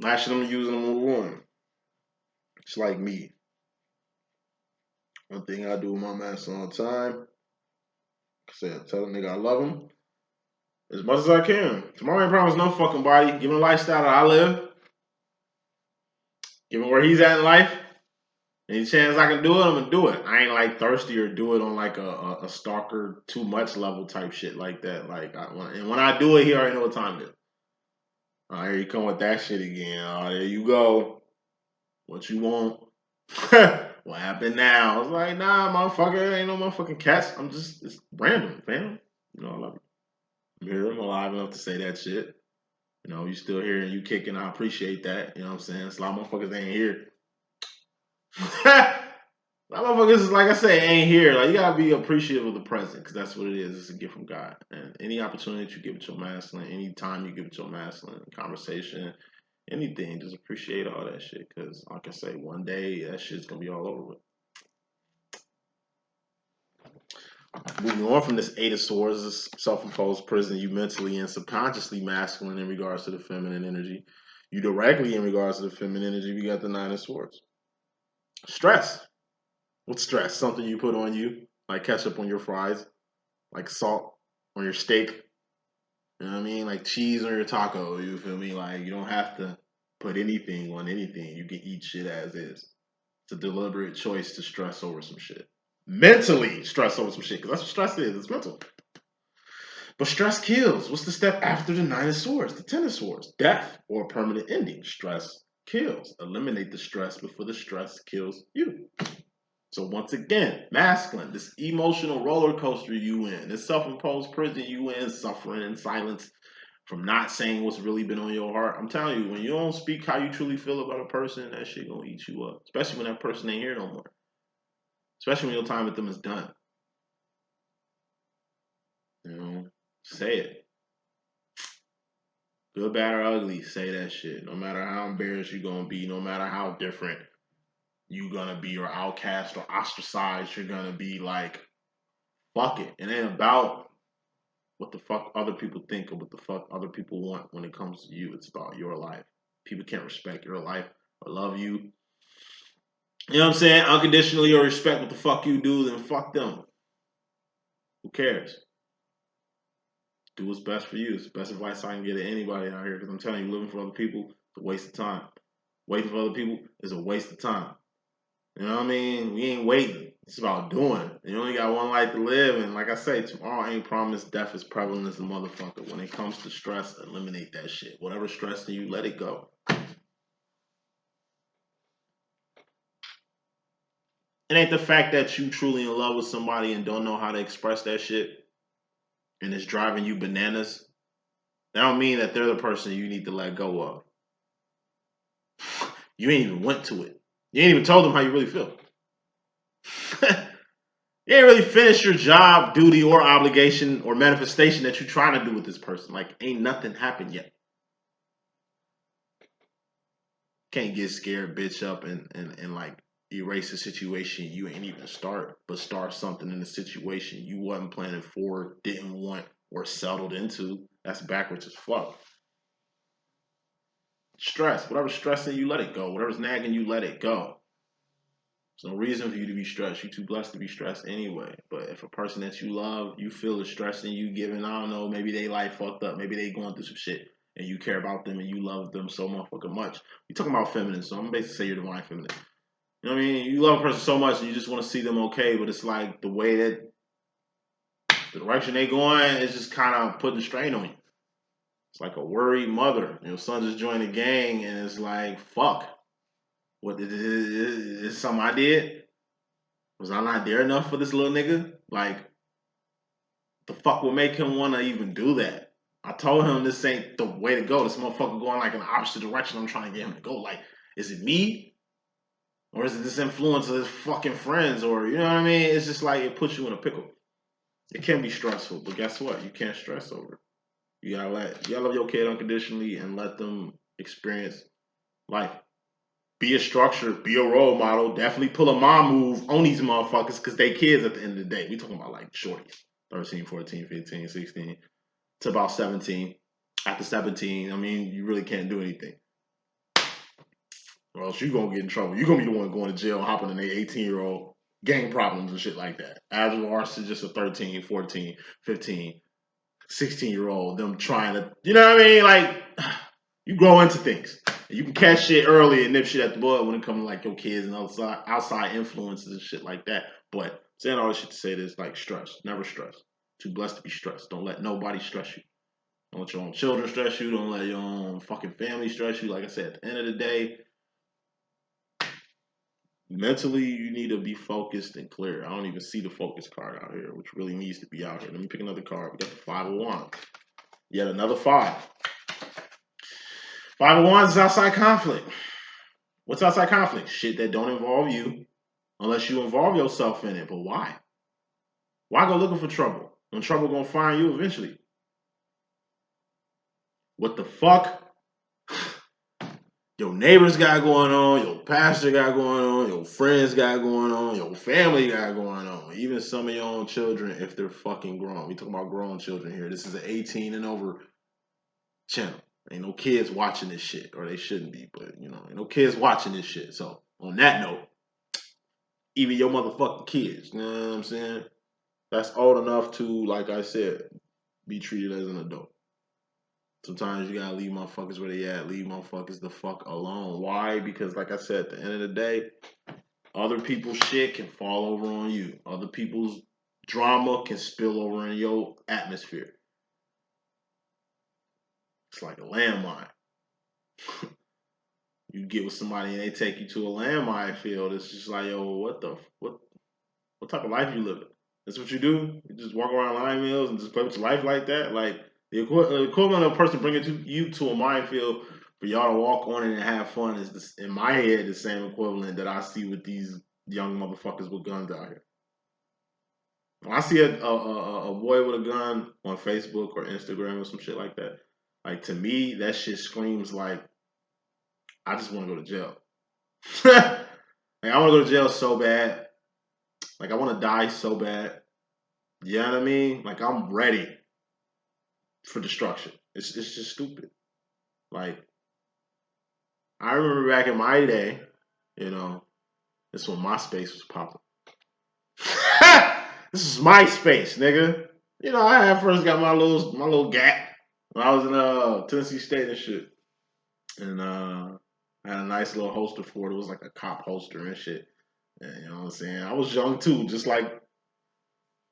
last shit I'm using to move on. It's like me. One thing I do with my master all the time, I said, tell a nigga I love him as much as I can. Tomorrow ain't promised no fucking body. Give him the lifestyle that I live. Give him where he's at in life. Any chance I can do it, I'm gonna do it. I ain't like thirsty or do it on like a stalker too much level type shit like that. Like, and when I do it, he already know what time it is. Oh, here you come with that shit again. Oh, there you go. What you want? What happened now? I was like, nah, motherfucker, ain't no motherfucking catch. It's random, fam. You know, I love you. I'm here, I'm alive enough to say that shit. You know, you still here and you kicking, I appreciate that. You know what I'm saying? It's a lot of motherfuckers ain't here. A lot of motherfuckers, is like I say, ain't here. Like, you gotta be appreciative of the present, because that's what it is. It's a gift from God. And any opportunity that you give it your masculine, any time you give it your masculine, conversation, anything, just appreciate all that shit. Because, like I say, one day that shit's gonna be all over with. Moving on from this Eight of Swords, this self-imposed prison, you mentally and subconsciously masculine in regards to the feminine energy. You directly in regards to the feminine energy, we got the Nine of Swords. Stress. What's stress? Something you put on you, like ketchup on your fries, like salt on your steak. You know what I mean? Like cheese on your taco. You feel me? Like, you don't have to put anything on anything. You can eat shit as is. It's a deliberate choice to stress over some shit. Mentally stress over some shit, because that's what stress is. It's mental. But stress kills. What's the step after the Nine of Swords? The Ten of Swords. Death or permanent ending. Stress kills. Eliminate the stress before the stress kills you. So once again, masculine, this emotional roller coaster you in, this self-imposed prison you in, suffering in silence from not saying what's really been on your heart. I'm telling you, when you don't speak how you truly feel about a person, that shit gonna eat you up. Especially when that person ain't here no more. Especially when your time with them is done. You know, say it. Good, bad, or ugly, say that shit. No matter how embarrassed you're gonna be, no matter how different you gonna be or outcast or ostracized you're gonna be, like, fuck it. It ain't about what the fuck other people think or what the fuck other people want when it comes to you. It's about your life. People can't respect your life or love you. You know what I'm saying? Unconditionally or respect what the fuck you do, then fuck them. Who cares? Do what's best for you. It's the best advice I can get to anybody out here, because I'm telling you, living for other people is a waste of time. Waiting for other people is a waste of time. You know what I mean? We ain't waiting. It's about doing. You only got one life to live, and like I say, tomorrow ain't promised. Death is prevalent as a motherfucker. When it comes to stress, eliminate that shit. Whatever's stressing you, let it go. It ain't the fact that you truly in love with somebody and don't know how to express that shit and it's driving you bananas. That don't mean that they're the person you need to let go of. You ain't even went to it. You ain't even told them how you really feel. You ain't really finished your job, duty, or obligation or manifestation that you're trying to do with this person. Like, ain't nothing happened yet. Can't get scared, bitch up, and like erase a situation you ain't even start, but start something in a situation you wasn't planning for, didn't want, or settled into. That's backwards as fuck. Stress. Whatever's stressing you, let it go. Whatever's nagging you, let it go. There's no reason for you to be stressed. You're too blessed to be stressed anyway. But if a person that you love, you feel is stressing you, giving, I don't know, maybe they life fucked up, maybe they going through some shit, and you care about them and you love them so motherfucking much. We talking about feminine, so I'm basically say you're divine feminine. You know what I mean? You love a person so much and you just want to see them okay, but it's like the way that the direction they going is just kind of putting strain on you. It's like a worried mother. Your son just joined the gang and it's like, fuck. What is something I did? Was I not there enough for this little nigga? Like, the fuck would make him want to even do that? I told him this ain't the way to go. This motherfucker going like in the opposite direction I'm trying to get him to go. Like, is it me? Or is it this influence of his fucking friends? Or, you know what I mean? It's just like it puts you in a pickle. It can be stressful, but guess what? You can't stress over it. You gotta love your kid unconditionally and let them experience life. Be a structure, be a role model. Definitely pull a mom move on these motherfuckers because they kids at the end of the day. We talking about like shorties. 13, 14, 15, 16 to about 17. After 17, I mean, you really can't do anything. Or else you're going to get in trouble. You're going to be the one going to jail, hopping in a 18-year-old, gang problems and shit like that. As regards to just a 13, 14, 15, 16-year-old, them trying to, you know what I mean? Like, you grow into things. You can catch shit early and nip shit at the bud when it comes to like your kids and outside influences and shit like that. But saying all this shit to say this, like, stress. Never stress. Too blessed to be stressed. Don't let nobody stress you. Don't let your own children stress you. Don't let your own fucking family stress you. Like I said, at the end of the day, mentally, you need to be focused and clear. I don't even see the focus card out here, which really needs to be out here. Let me pick another card. We got the Five of Wands. Yet another five. Five of Wands is outside conflict. What's outside conflict? Shit that don't involve you unless you involve yourself in it. But why? Why go looking for trouble when trouble gonna find you eventually? What the fuck? Your neighbors got going on, your pastor got going on, your friends got going on, your family got going on. Even some of your own children, if they're fucking grown. We talking about grown children here. This is an 18 and over channel. Ain't no kids watching this shit, or they shouldn't be, but you know, ain't no kids watching this shit. So on that note, even your motherfucking kids, you know what I'm saying? That's old enough to, like I said, be treated as an adult. Sometimes you gotta leave motherfuckers where they at. Leave motherfuckers the fuck alone. Why? Because like I said, at the end of the day, other people's shit can fall over on you. Other people's drama can spill over in your atmosphere. It's like a landmine. You get with somebody and they take you to a landmine field. It's just like, yo, what type of life you living? That's what you do? You just walk around line mills and just play with your life like that? Like the equivalent of a person bringing you to a minefield for y'all to walk on it and have fun is this, in my head, the same equivalent that I see with these young motherfuckers with guns out here. When I see a boy with a gun on Facebook or Instagram or some shit like that, like to me, that shit screams like I just want to go to jail. Like I want to go to jail so bad. Like I want to die so bad. You know what I mean? Like I'm ready for destruction. It's just stupid. Like I remember back in my day, you know, this when MySpace was popping. This is MySpace, nigga. You know, I had first got my little gap when I was in Tennessee State and shit. And I had a nice little holster for it. It was like a cop holster and shit. And you know what I'm saying? I was young too, just like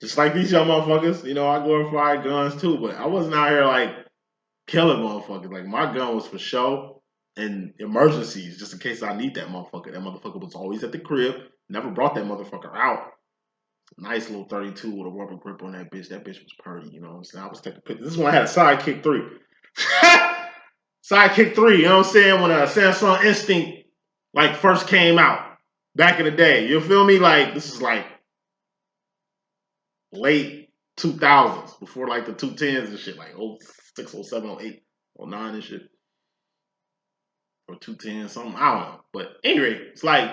these young motherfuckers. You know, I glorified guns too, but I wasn't out here like killing motherfuckers. Like my gun was for show and emergencies, just in case I need that motherfucker. That motherfucker was always at the crib. Never brought that motherfucker out. Nice little 32 with a rubber grip on that bitch. That bitch was pretty, you know what I'm saying? I was taking pictures. This is when I had a Sidekick 3. Sidekick 3, you know what I'm saying? When a Samsung Instinct like first came out back in the day. You feel me? Like this is like late 2000s, before like the 210s and shit, like 06, 07, 08, 09 and shit. Or 210, something, I don't know. But anyway, it's like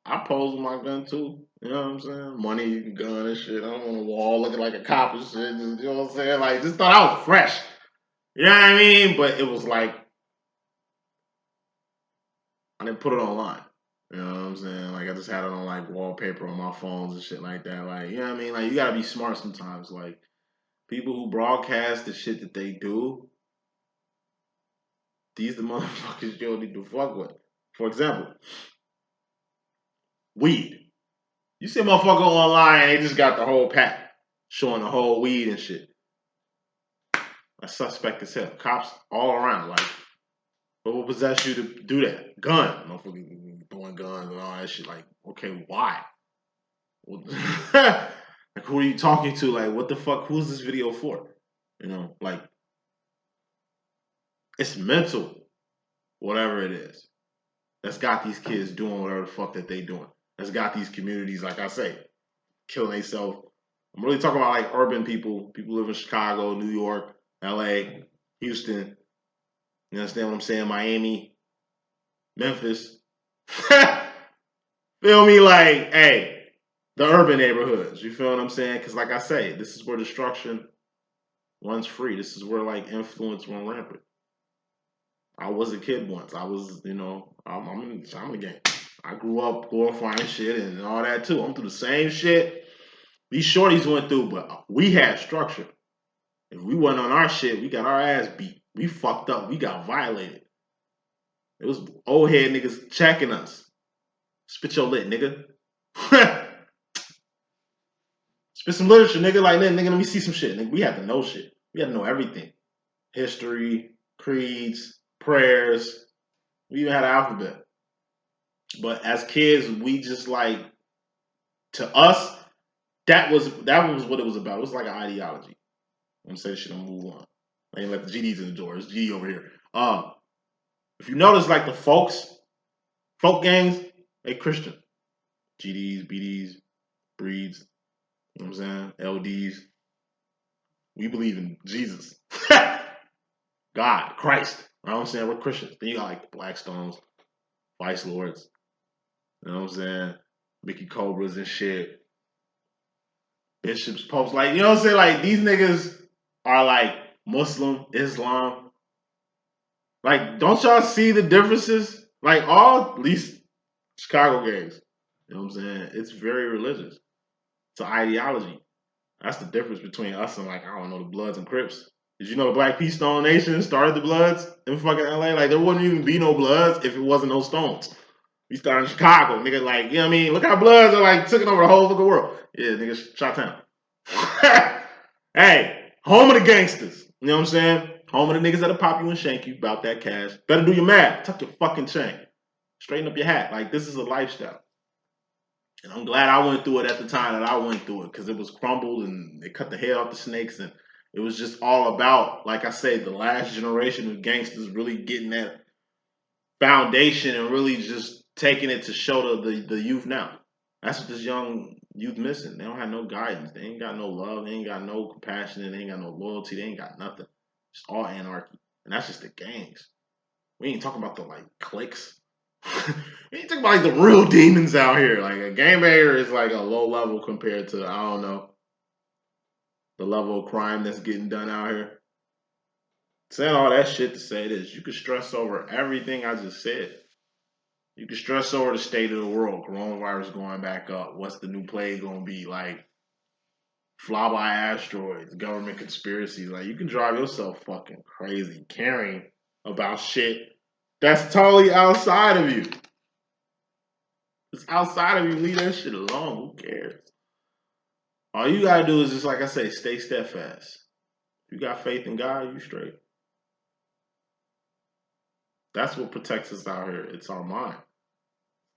I pose with my gun too. You know what I'm saying? Money, gun and shit. I'm on the wall looking like a cop and shit. Just, you know what I'm saying? Like, just thought I was fresh. You know what I mean? But it was like, I didn't put it online. You know what I'm saying? Like, I just had it on like wallpaper on my phones and shit like that. Like, you know what I mean? Like, you gotta be smart sometimes. Like, people who broadcast the shit that they do, these the motherfuckers you don't need to fuck with. For example, weed. You see a motherfucker online, they just got the whole pack, showing the whole weed and shit. A suspect as hell. Cops all around. Like, what will possess you to do that? Gun. Motherfucker throwing guns and all that shit. Like, okay, why? Like, who are you talking to? Like, what the fuck? Who's this video for? You know, like, it's mental, whatever it is, that's got these kids doing whatever the fuck that they doing. That's got these communities, like I say, killing themselves. I'm really talking about like urban people who live in Chicago, New York, LA, Houston. You understand what I'm saying? Miami, Memphis. Feel me? Like, hey, the urban neighborhoods. You feel what I'm saying? Because like I say, this is where destruction runs free. This is where like influence run rampant. I was a kid once. I was, you know, I'm in the game. I grew up glorifying shit and all that too. I'm through the same shit these shorties went through, but we had structure. If we wasn't on our shit, we got our ass beat. We fucked up. We got violated. It was old head niggas checking us. Spit your lit, nigga. Spit some literature, nigga. Like, nigga, let me see some shit. Nigga, we had to know shit. We had to know everything. History, creeds, prayers. We even had an alphabet. But as kids, we just like, to us, that was what it was about. It was like an ideology. I'm gonna say shit and move on. I ain't let the GDs in the door. It's GD over here. If you notice, like the folk gangs, they Christian. GDs, BDs, breeds, you know what I'm saying? LDs. We believe in Jesus. God, Christ. You know what I'm saying? We're Christians. Then you got like the Blackstones, Vice Lords, you know what I'm saying? Mickey Cobras and shit. Bishops, popes, like, you know what I'm saying? Like, these niggas are like Muslim, Islam. Like, don't y'all see the differences? Like, at least Chicago gangs. You know what I'm saying? It's very religious. It's an ideology. That's the difference between us and, like, I don't know, the Bloods and Crips. Did you know the Black Peace Stone Nation started the Bloods in fucking LA? Like, there wouldn't even be no Bloods if it wasn't no Stones. We started in Chicago, nigga. Like, you know what I mean? Look how Bloods are, like, taking over the whole fucking world. Yeah, nigga, Chi-Town. Hey, home of the gangsters. You know what I'm saying? Home of the niggas that'll pop you and shank you about that cash. Better do your math. Tuck your fucking chain. Straighten up your hat. Like, this is a lifestyle. And I'm glad I went through it at the time that I went through it, because it was crumbled and they cut the head off the snakes, and it was just all about, like I say, the last generation of gangsters really getting that foundation and really just taking it to show the youth now. That's what this young youth missing. They don't have no guidance. They ain't got no love. They ain't got no compassion. They ain't got no loyalty. They ain't got nothing. It's all anarchy. And that's just the gangs. We ain't talking about the like cliques. We ain't talking about like the real demons out here. Like a gangbanger is like a low level compared to, I don't know, the level of crime that's getting done out here. Saying all that shit to say this, you could stress over everything I just said. You can stress over the state of the world, coronavirus going back up, what's the new plague gonna be, like flyby asteroids, government conspiracies. Like, you can drive yourself fucking crazy caring about shit that's totally outside of you. It's outside of you. Leave that shit alone. Who cares? All you gotta do is just, like I say, stay steadfast. If you got faith in God, you straight. That's what protects us out here. It's our mind.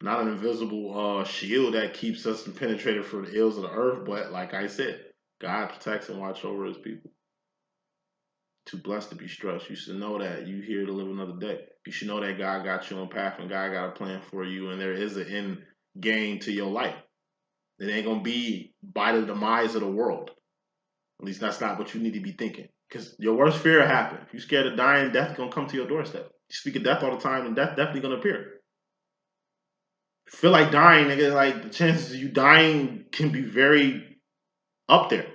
Not an invisible shield that keeps us penetrated from the ills of the earth, but like I said, God protects and watch over his people. Too blessed to be stressed. You should know that you here to live another day. You should know that God got you on path and God got a plan for you, and there is an end game to your life. It ain't gonna be by the demise of the world. At least that's not what you need to be thinking. Because your worst fear happen. If you're scared of dying, death gonna come to your doorstep. You speak of death all the time, and death definitely gonna appear. Feel like dying, nigga, like the chances of you dying can be very up there.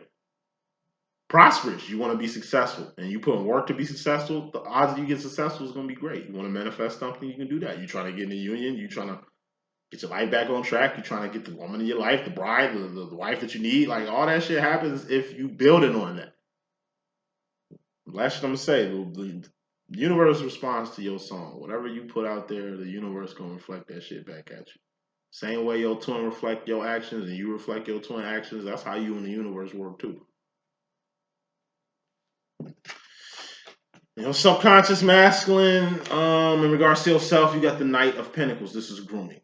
Prosperous, you want to be successful, and you put in work to be successful, the odds of you get successful is going to be great. You want to manifest something, you can do that. You trying to get in the union, you trying to get your life back on track, you trying to get the woman of your life, the bride, the wife that you need, like all that shit happens if you building on that. Last shit I'm going to say, the universe responds to your song. Whatever you put out there, the universe going to reflect that shit back at you. Same way your twin reflect your actions and you reflect your twin actions, that's how you and the universe work too. You know, subconscious masculine, in regards to yourself, you got the Knight of Pentacles. This is grooming.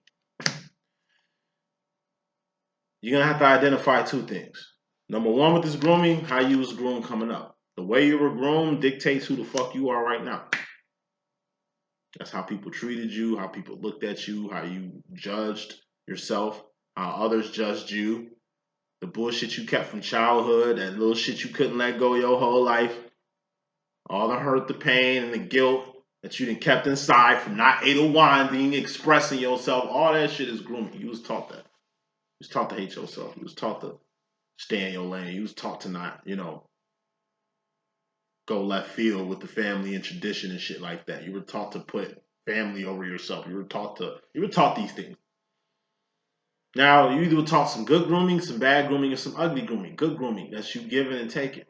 You're going to have to identify two things. Number one with this grooming, how you was groomed coming up. The way you were groomed dictates who the fuck you are right now. That's how people treated you, how people looked at you, how you judged yourself, how others judged you. The bullshit you kept from childhood, that little shit you couldn't let go your whole life. All the hurt, the pain, and the guilt that you done kept inside from not able winding, expressing yourself. All that shit is grooming. You was taught that. You was taught to hate yourself. You was taught to stay in your lane. You was taught to not, go left field with the family and tradition and shit like that. You were taught to put family over yourself. You were taught these things. Now, you either were taught some good grooming, some bad grooming, or some ugly grooming. Good grooming, that's you giving and taking.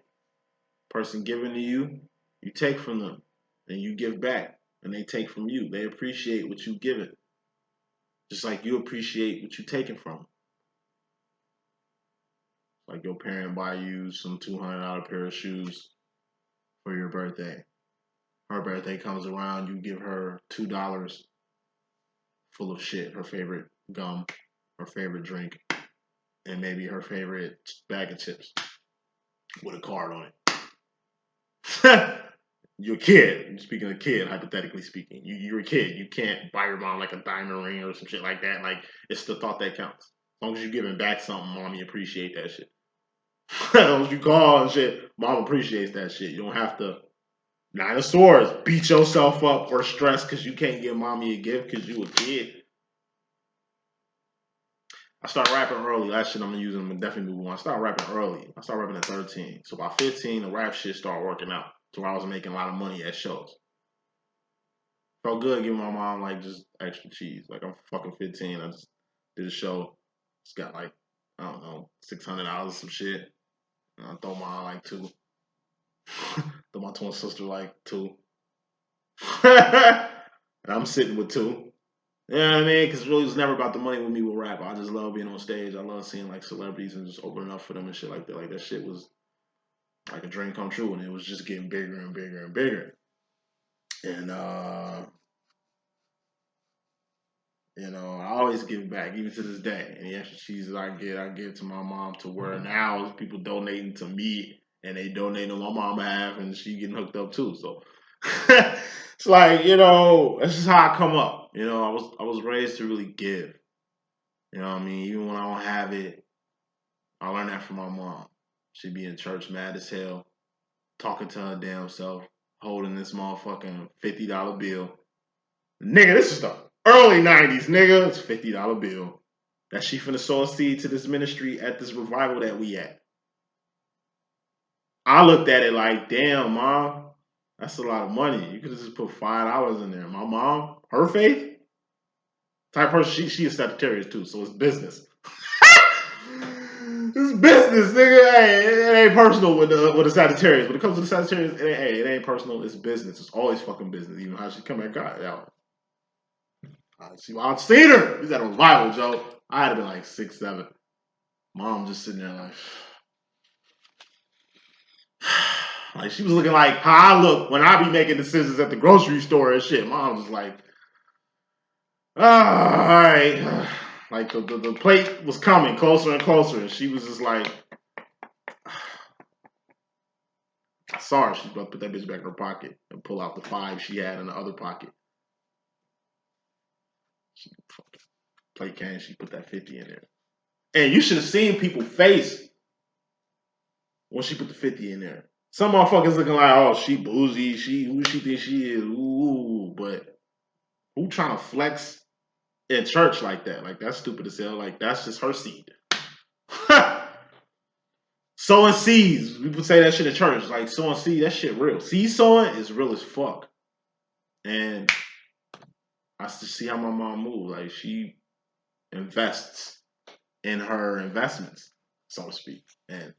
Person giving to you, you take from them, and you give back, and they take from you. They appreciate what you give it, just like you appreciate what you taking from them. Like your parent buy you some $200 pair of shoes for your birthday. Her birthday comes around, you give her $2 full of shit, her favorite gum, her favorite drink, and maybe her favorite bag of chips with a card on it. You're a kid. I'm speaking of a kid, hypothetically speaking. You're a kid. You can't buy your mom like a diamond ring or some shit like that. Like, it's the thought that counts. As long as you're giving back something, mommy appreciate that shit. As long as you call and shit, mom appreciates that shit. You don't have to, Nine of Swords, beat yourself up or stress because you can't give mommy a gift because you a kid. I started rapping early. That shit I'm using, I'm gonna definitely move on. I started rapping early. I started rapping at 13. So by 15, the rap shit started working out to where I was making a lot of money at shows. Felt good giving my mom like just extra cheese. Like, I'm fucking 15. I just did a show. Just got like, I don't know, $600 some shit. And I throw mom like $2. Throw my twin sister like $2. And I'm sitting with $2. You know what I mean? Because it really was never about the money with me with rap. I just love being on stage. I love seeing like celebrities and just opening up for them and shit like that. Like, that shit was like a dream come true, and it was just getting bigger and bigger and bigger. And I always give back, even to this day. Any extra cheeses I give to my mom, to where now people donating to me and they donate on my mom behalf, and she getting hooked up too. So it's like, that's just how I come up. I was raised to really give. You know what I mean? Even when I don't have it, I learned that from my mom. She'd be in church mad as hell, talking to her damn self, holding this motherfucking $50 bill. Nigga, this is the early 90s, nigga. It's a $50 bill that she finna sow a seed to this ministry at this revival that we at. I looked at it like, damn, mom, that's a lot of money. You could have just put $5 in there. My mom, her faith, type person, she a Sagittarius too, so it's business. It's business, nigga. Hey, it ain't personal with the Sagittarius. When it comes to the Sagittarius, it ain't personal. It's business. It's always fucking business. Even how she come at God out. I've seen her. He's at a revival, Joe. I had to be like 6, 7. Mom just sitting there like she was looking like how I look when I be making decisions at the grocery store and shit. Mom was like, all right. Like the plate was coming closer and closer, and she was just like, I saw her. She's about to put that bitch back in her pocket and pull out the 5 she had in the other pocket. She plate came, she put that 50 in there. And you should have seen people's face when she put the 50 in there. Some motherfuckers looking like, oh, she bougie, who she think she is, ooh, but who trying to flex in church like that? Like, that's stupid as hell. Like, that's just her seed. Sowing seeds. People say that shit in church. Like, sowing seeds, that shit real. Seed sowing is real as fuck. And I just see how my mom moves. Like, she invests in her investments, so to speak. And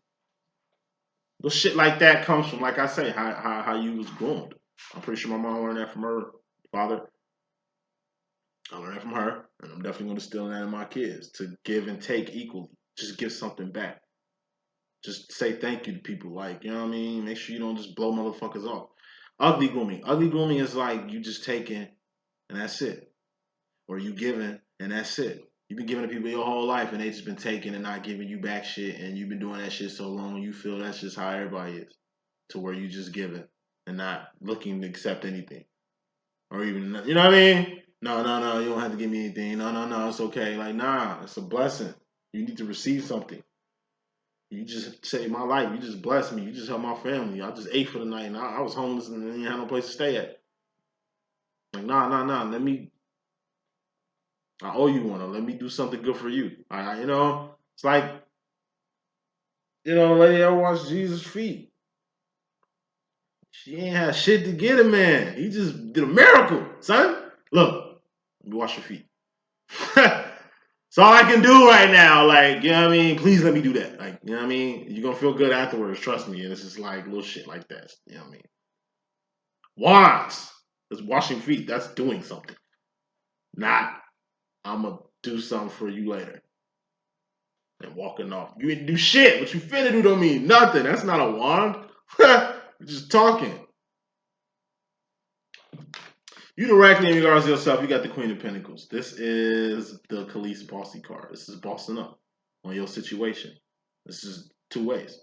little shit like that comes from, like I say, how you was groomed. I'm pretty sure my mom learned that from her father. I learned that from her, and I'm definitely going to instill that in my kids, to give and take equally. Just give something back. Just say thank you to people. Like, you know what I mean? Make sure you don't just blow motherfuckers off. Ugly grooming. Ugly grooming is like you just taking and that's it. Or you giving and that's it. You've been giving to people your whole life and they just been taking and not giving you back shit, and you've been doing that shit so long you feel that's just how everybody is. To where you just giving and not looking to accept anything. Or even, you know what I mean? No, you don't have to give me anything. No, it's okay. Like, nah, it's a blessing. You need to receive something. You just saved my life. You just blessed me. You just helped my family. I just ate for the night, and I was homeless and didn't have no place to stay at. Like, nah. I owe you one. Or let me do something good for you. It's like, lady ever washed Jesus' feet. She ain't had shit to get him, man. He just did a miracle, son. Look, let me wash your feet. It's all I can do right now. Like, you know what I mean? Please let me do that. Like, you know what I mean? You're going to feel good afterwards. Trust me. And it's just like little shit like that. You know what I mean? Wands. It's washing feet. That's doing something. Not, I'm going to do something for you later. And walking off. You didn't do shit. What you finna do don't mean nothing. That's not a wand. You're just talking. You directly in regards to yourself, you got the Queen of Pentacles. This is the Khalees Bossy card. This is bossing up on your situation. This is 2 ways.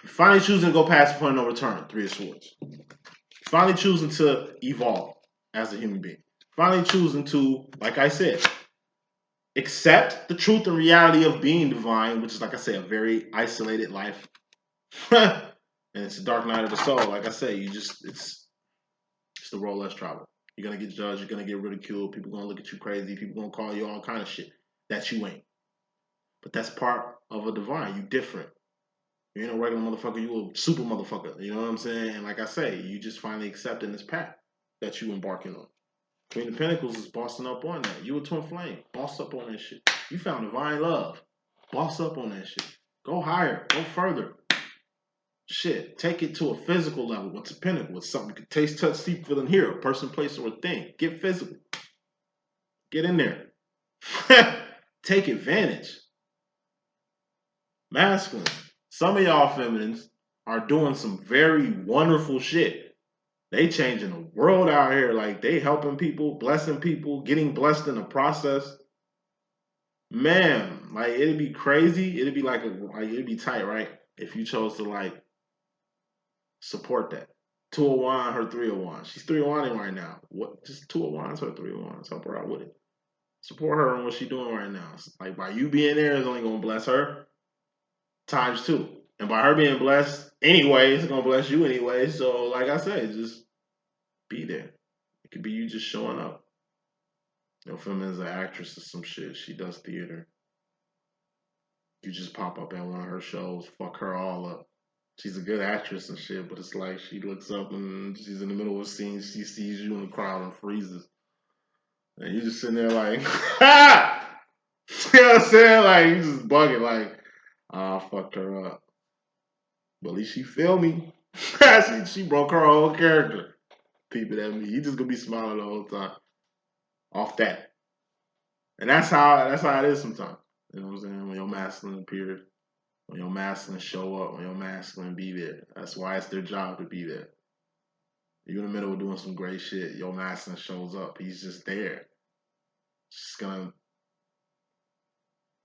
Finally choosing to go past the point of no return. 3 of Swords. Finally choosing to evolve as a human being. Finally choosing to, like I said, accept the truth and reality of being divine, which is, like I say, a very isolated life. And it's a dark night of the soul. Like I say, it's the road less traveled. You're going to get judged. You're going to get ridiculed. People going to look at you crazy. People going to call you all kind of shit that you ain't. But that's part of a divine. You different. You ain't no regular motherfucker. You a super motherfucker. You know what I'm saying? And like I say, you just finally accepting this path that you embarking on. Queen of Pentacles is bossing up on that. You a twin flame. Boss up on that shit. You found divine love. Boss up on that shit. Go higher. Go further. Shit, take it to a physical level. What's a pinnacle? It's something you can taste, touch, see, feel, and hear. A person, place, or a thing. Get physical. Get in there. Take advantage. Masculine. Some of y'all feminines are doing some very wonderful shit. They changing the world out here. Like they helping people, blessing people, getting blessed in the process. Man, like it'd be crazy. It'd be it'd be tight, right? If you chose to like support that. 201, her 301. She's 301 right now. What? Just 201, her 301. Help her out with it. Support her on what she's doing right now. Like by you being there is only gonna bless her times two. And by her being blessed anyway, it's gonna bless you anyway. So like I said, just be there. It could be you just showing up. Your film is an actress or some shit. She does theater. You just pop up at one of her shows, fuck her all up. She's a good actress and shit, but it's like she looks up and she's in the middle of a scene, she sees you in the crowd and freezes. And you just sitting there like, ha! You know what I'm saying? Like, you just bugging, like, I fucked her up. But at least she feel me. she broke her whole character. Peeping at me. You just gonna be smiling the whole time. Off that. And that's how it is sometimes. You know what I'm saying? When your masculine appears, when your masculine show up, when your masculine be there. That's why it's their job to be there. You're in the middle of doing some great shit. Your masculine shows up. He's just there. Just gonna,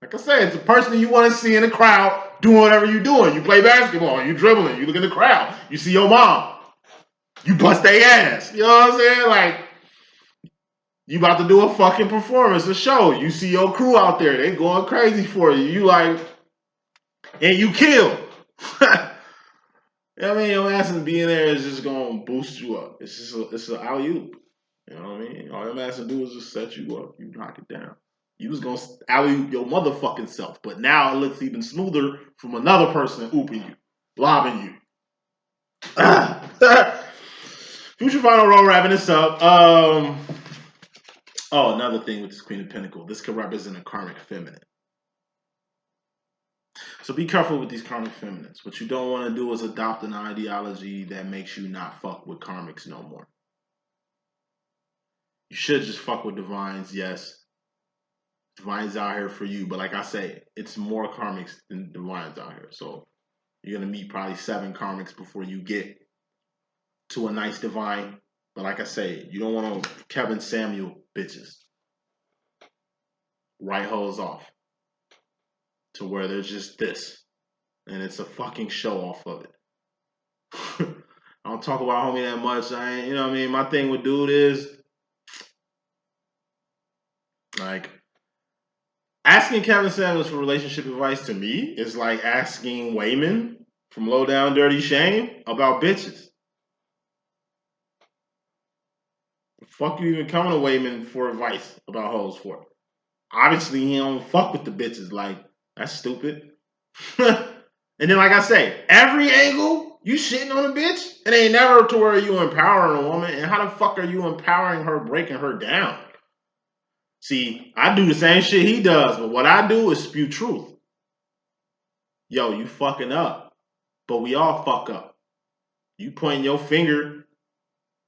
like I said, it's a person you want to see in the crowd doing whatever you're doing. You play basketball, you dribbling, you look in the crowd, you see your mom, you bust their ass. You know what I'm saying? Like, you about to do a fucking performance, a show. You see your crew out there, they going crazy for you. You like, and you kill. You know what I mean? Your ass being there is just gonna boost you up. It's an alley-oop. You know what I mean? All your ass to do is just set you up. You knock it down. You was gonna alley-oop your motherfucking self, but now it looks even smoother from another person ooping you, lobbing you. Future final roll wrapping this up. Another thing with this Queen of Pentacles. This could represent a karmic feminine. So be careful with these karmic feminines. What you don't want to do is adopt an ideology that makes you not fuck with karmics no more. You should just fuck with divines, yes. Divines out here for you, but like I say, it's more karmics than divines out here. So you're gonna meet probably 7 karmics before you get to a nice divine. But like I say, you don't want to Kevin Samuel bitches. Right hoes off. To where there's just this. And it's a fucking show off of it. I don't talk about homie that much. I ain't, you know what I mean? My thing with dude is like asking Kevin Samuels for relationship advice to me is like asking Wayman from Low Down Dirty Shame about bitches. The fuck you even coming to Wayman for advice about hoes for? Obviously he don't fuck with the bitches. Like, that's stupid. And then like I say, every angle you shitting on a bitch, it ain't never to where you empowering a woman. And how the fuck are you empowering her, breaking her down? See, I do the same shit he does, but what I do is spew truth. Yo, you fucking up. But we all fuck up. You pointing your finger,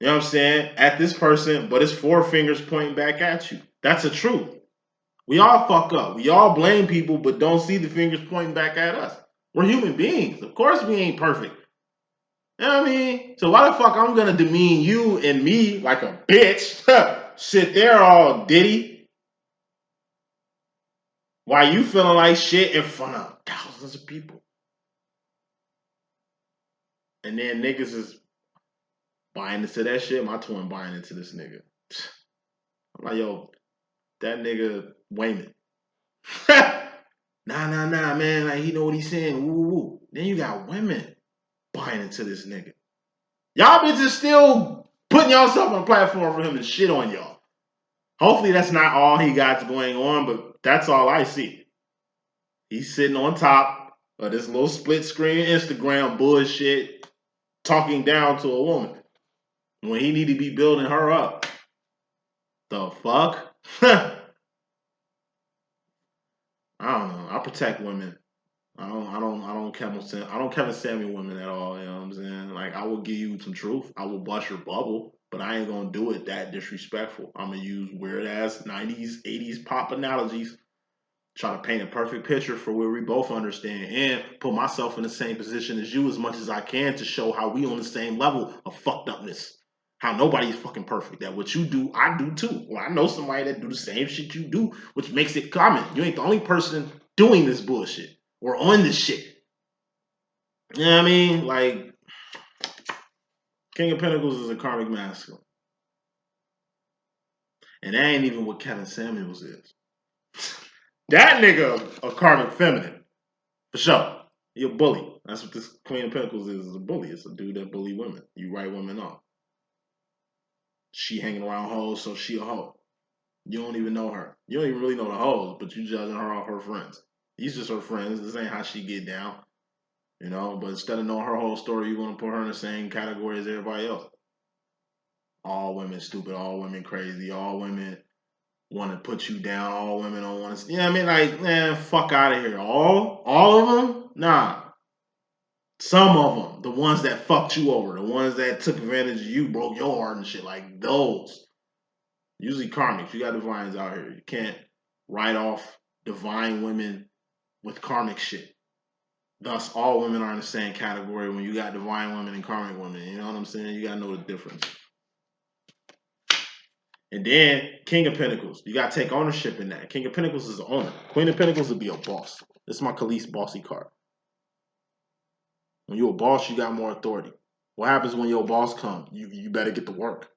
you know what I'm saying, at this person, but it's 4 fingers pointing back at you. That's the truth. We all fuck up. We all blame people, but don't see the fingers pointing back at us. We're human beings. Of course we ain't perfect. You know what I mean? So why the fuck I'm gonna demean you and me like a bitch? Sit there all ditty. Why you feeling like shit in front of thousands of people? And then niggas is buying into that shit. My twin buying into this nigga. I'm like, yo, that nigga Wayman. Nah, man. Like, he know what he's saying. Woo, woo. Then you got women buying into this nigga. Y'all bitches still putting yourself on a platform for him to shit on y'all. Hopefully that's not all he got going on, but that's all I see. He's sitting on top of this little split screen Instagram bullshit, talking down to a woman when he need to be building her up. The fuck? I don't know. I protect women. I don't Kevin Samuel women at all. You know what I'm saying? Like, I will give you some truth. I will bust your bubble, but I ain't gonna do it that disrespectful. I'm gonna use weird ass 90s, 80s pop analogies try to paint a perfect picture for where we both understand and put myself in the same position as you as much as I can to show how we on the same level of fucked upness. How nobody's fucking perfect. That what you do, I do too. Well, I know somebody that do the same shit you do, which makes it common. You ain't the only person doing this bullshit or on this shit. You know what I mean? Like, King of Pentacles is a karmic masculine. And that ain't even what Kevin Samuels is. That nigga a karmic feminine. For sure. He a bully. That's what this Queen of Pentacles is a bully. It's a dude that bully women. You write women off. She hanging around hoes, so she a hoe. You don't even know her. You don't even really know the hoes, but you judging her off her friends. These just her friends. This ain't how she get down. You know, but instead of knowing her whole story, you want to put her in the same category as everybody else. All women stupid, all women crazy, all women want to put you down, all women don't want to. You know what I mean? Like, man, fuck out of here. All of them? Nah. Some of them, the ones that fucked you over, the ones that took advantage of you, broke your heart and shit, like those. Usually karmics. You got divines out here. You can't write off divine women with karmic shit. Thus, all women are in the same category when you got divine women and karmic women. You know what I'm saying? You gotta know the difference. And then King of Pentacles. You gotta take ownership in that. King of Pentacles is the owner. Queen of Pentacles would be a boss. This is my Khalees bossy card. When you're a boss, you got more authority. What happens when your boss comes? You better get to work.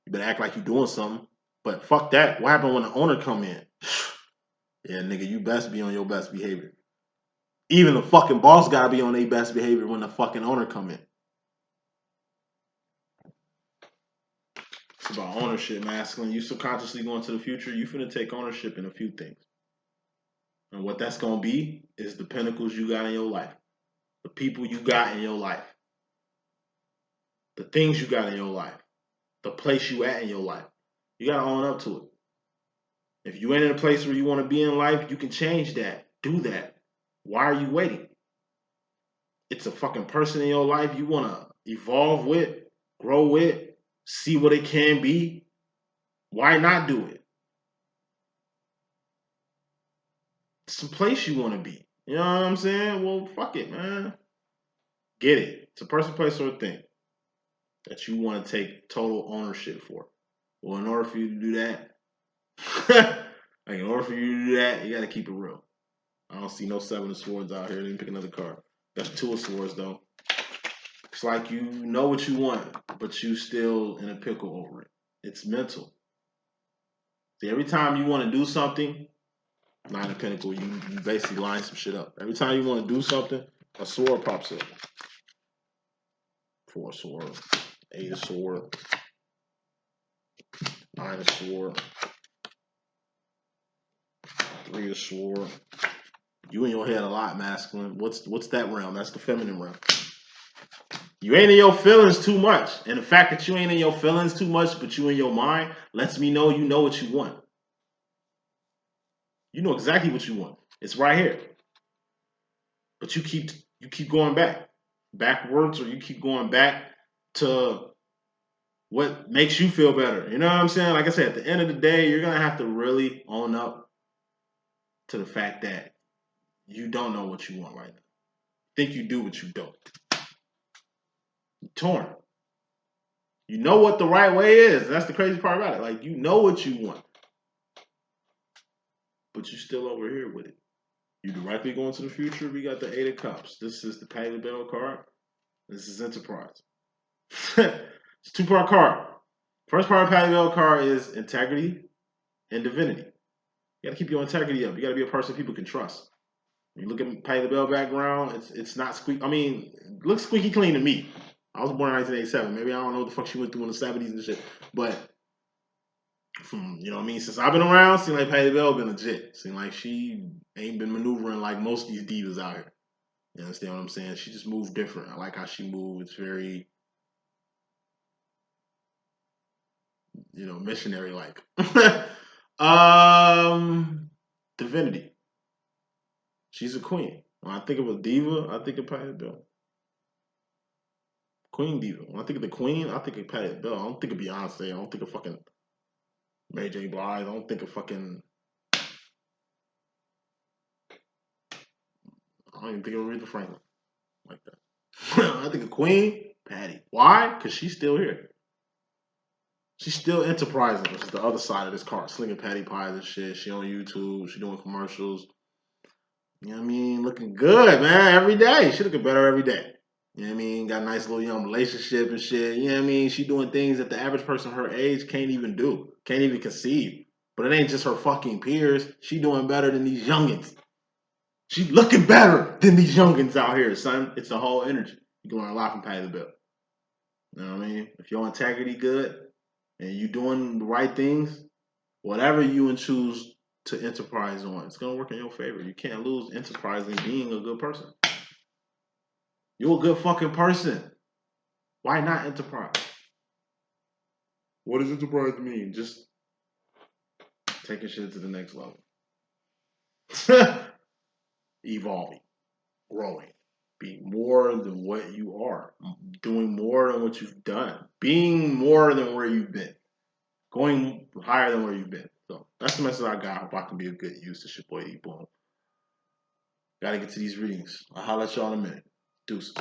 You better act like you're doing something. But fuck that. What happened when the owner come in? Yeah, nigga, you best be on your best behavior. Even the fucking boss gotta be on their best behavior when the fucking owner come in. It's about ownership, masculine. You subconsciously going to the future, you finna take ownership in a few things. And what that's gonna be is the pentacles you got in your life. The people you got in your life. The things you got in your life. The place you at in your life. You gotta own up to it. If you ain't in a place where you want to be in life, you can change that. Do that. Why are you waiting? It's a fucking person in your life you want to evolve with, grow with, see what it can be. Why not do it? It's a place you want to be. You know what I'm saying? Well, fuck it, man. Get it. It's a person, place, or a thing that you want to take total ownership for. Well, in order for you to do that, like in order for you to do that, you got to keep it real. I don't see no 7 of Swords out here. Let me pick another card. That's 2 of Swords, though. It's like you know what you want, but you still in a pickle over it. It's mental. See, every time you want to do something, 9 of Pentacles, you basically line some shit up. Every time you want to do something, a sword pops up. 4 of Swords, 8 of Swords, 9 of Swords, 3 of Swords. You in your head a lot, masculine. What's that realm? That's the feminine realm. You ain't in your feelings too much. And the fact that you ain't in your feelings too much, but you in your mind, lets me know you know what you want. You know exactly what you want. It's right here. But you keep going backwards, or you keep going back to what makes you feel better. You know what I'm saying? Like I said, at the end of the day, you're gonna have to really own up to the fact that you don't know what you want right now. Think you do, but you don't. You're torn. You know what the right way is. That's the crazy part about it. Like, you know what you want, but you're still over here with it. You directly go into the future. We got the 8 of Cups. This is the Patty LaBelle card. This is Enterprise. It's a 2-part card. First part of Patty LaBelle card is integrity and divinity. You gotta keep your integrity up. You gotta be a person people can trust. When you look at Patty LaBelle background, it's not squeaky. I mean, it looks squeaky clean to me. I was born in 1987. Maybe I don't know what the fuck she went through in the 70s and shit. But from, you know what I mean, since I've been around, seems like Patty LaBelle been legit. Seems like she ain't been maneuvering like most of these divas out here. You understand what I'm saying? She just moved different. I like how she moved. It's very, you know, missionary like. Divinity. She's a queen. When I think of a diva, I think of Patty LaBelle. Queen diva. When I think of the queen, I think of Patty LaBelle. I don't think of Beyonce. I don't think of fucking Mary J. Blige. I don't think of fucking I don't even think of Aretha Franklin like that. I think of Queen, Patty. Why? Because she's still here. She's still enterprising, which is the other side of this car. Slinging patty pies and shit. She on YouTube. She doing commercials. You know what I mean? Looking good, man. Every day. She looking better every day. You know what I mean? Got a nice little young relationship and shit. You know what I mean? She doing things that the average person her age can't even do. Can't even conceive. But it ain't just her fucking peers. She doing better than these youngins. She's looking better than these youngins out here, son. It's the whole energy. You can learn a lot from Patty LaBelle. You know what I mean? If your integrity good and you doing the right things, whatever you choose to enterprise on, it's gonna work in your favor. You can't lose enterprising being a good person. You're a good fucking person. Why not enterprise? What does enterprise mean? Just taking shit to the next level. Evolving, growing, being more than what you are, doing more than what you've done, being more than where you've been, going higher than where you've been. So that's the message I got. I hope I can be a good use. It's your boy D.Boom. Gotta get to these readings. I'll holler at y'all in a minute. Deuces.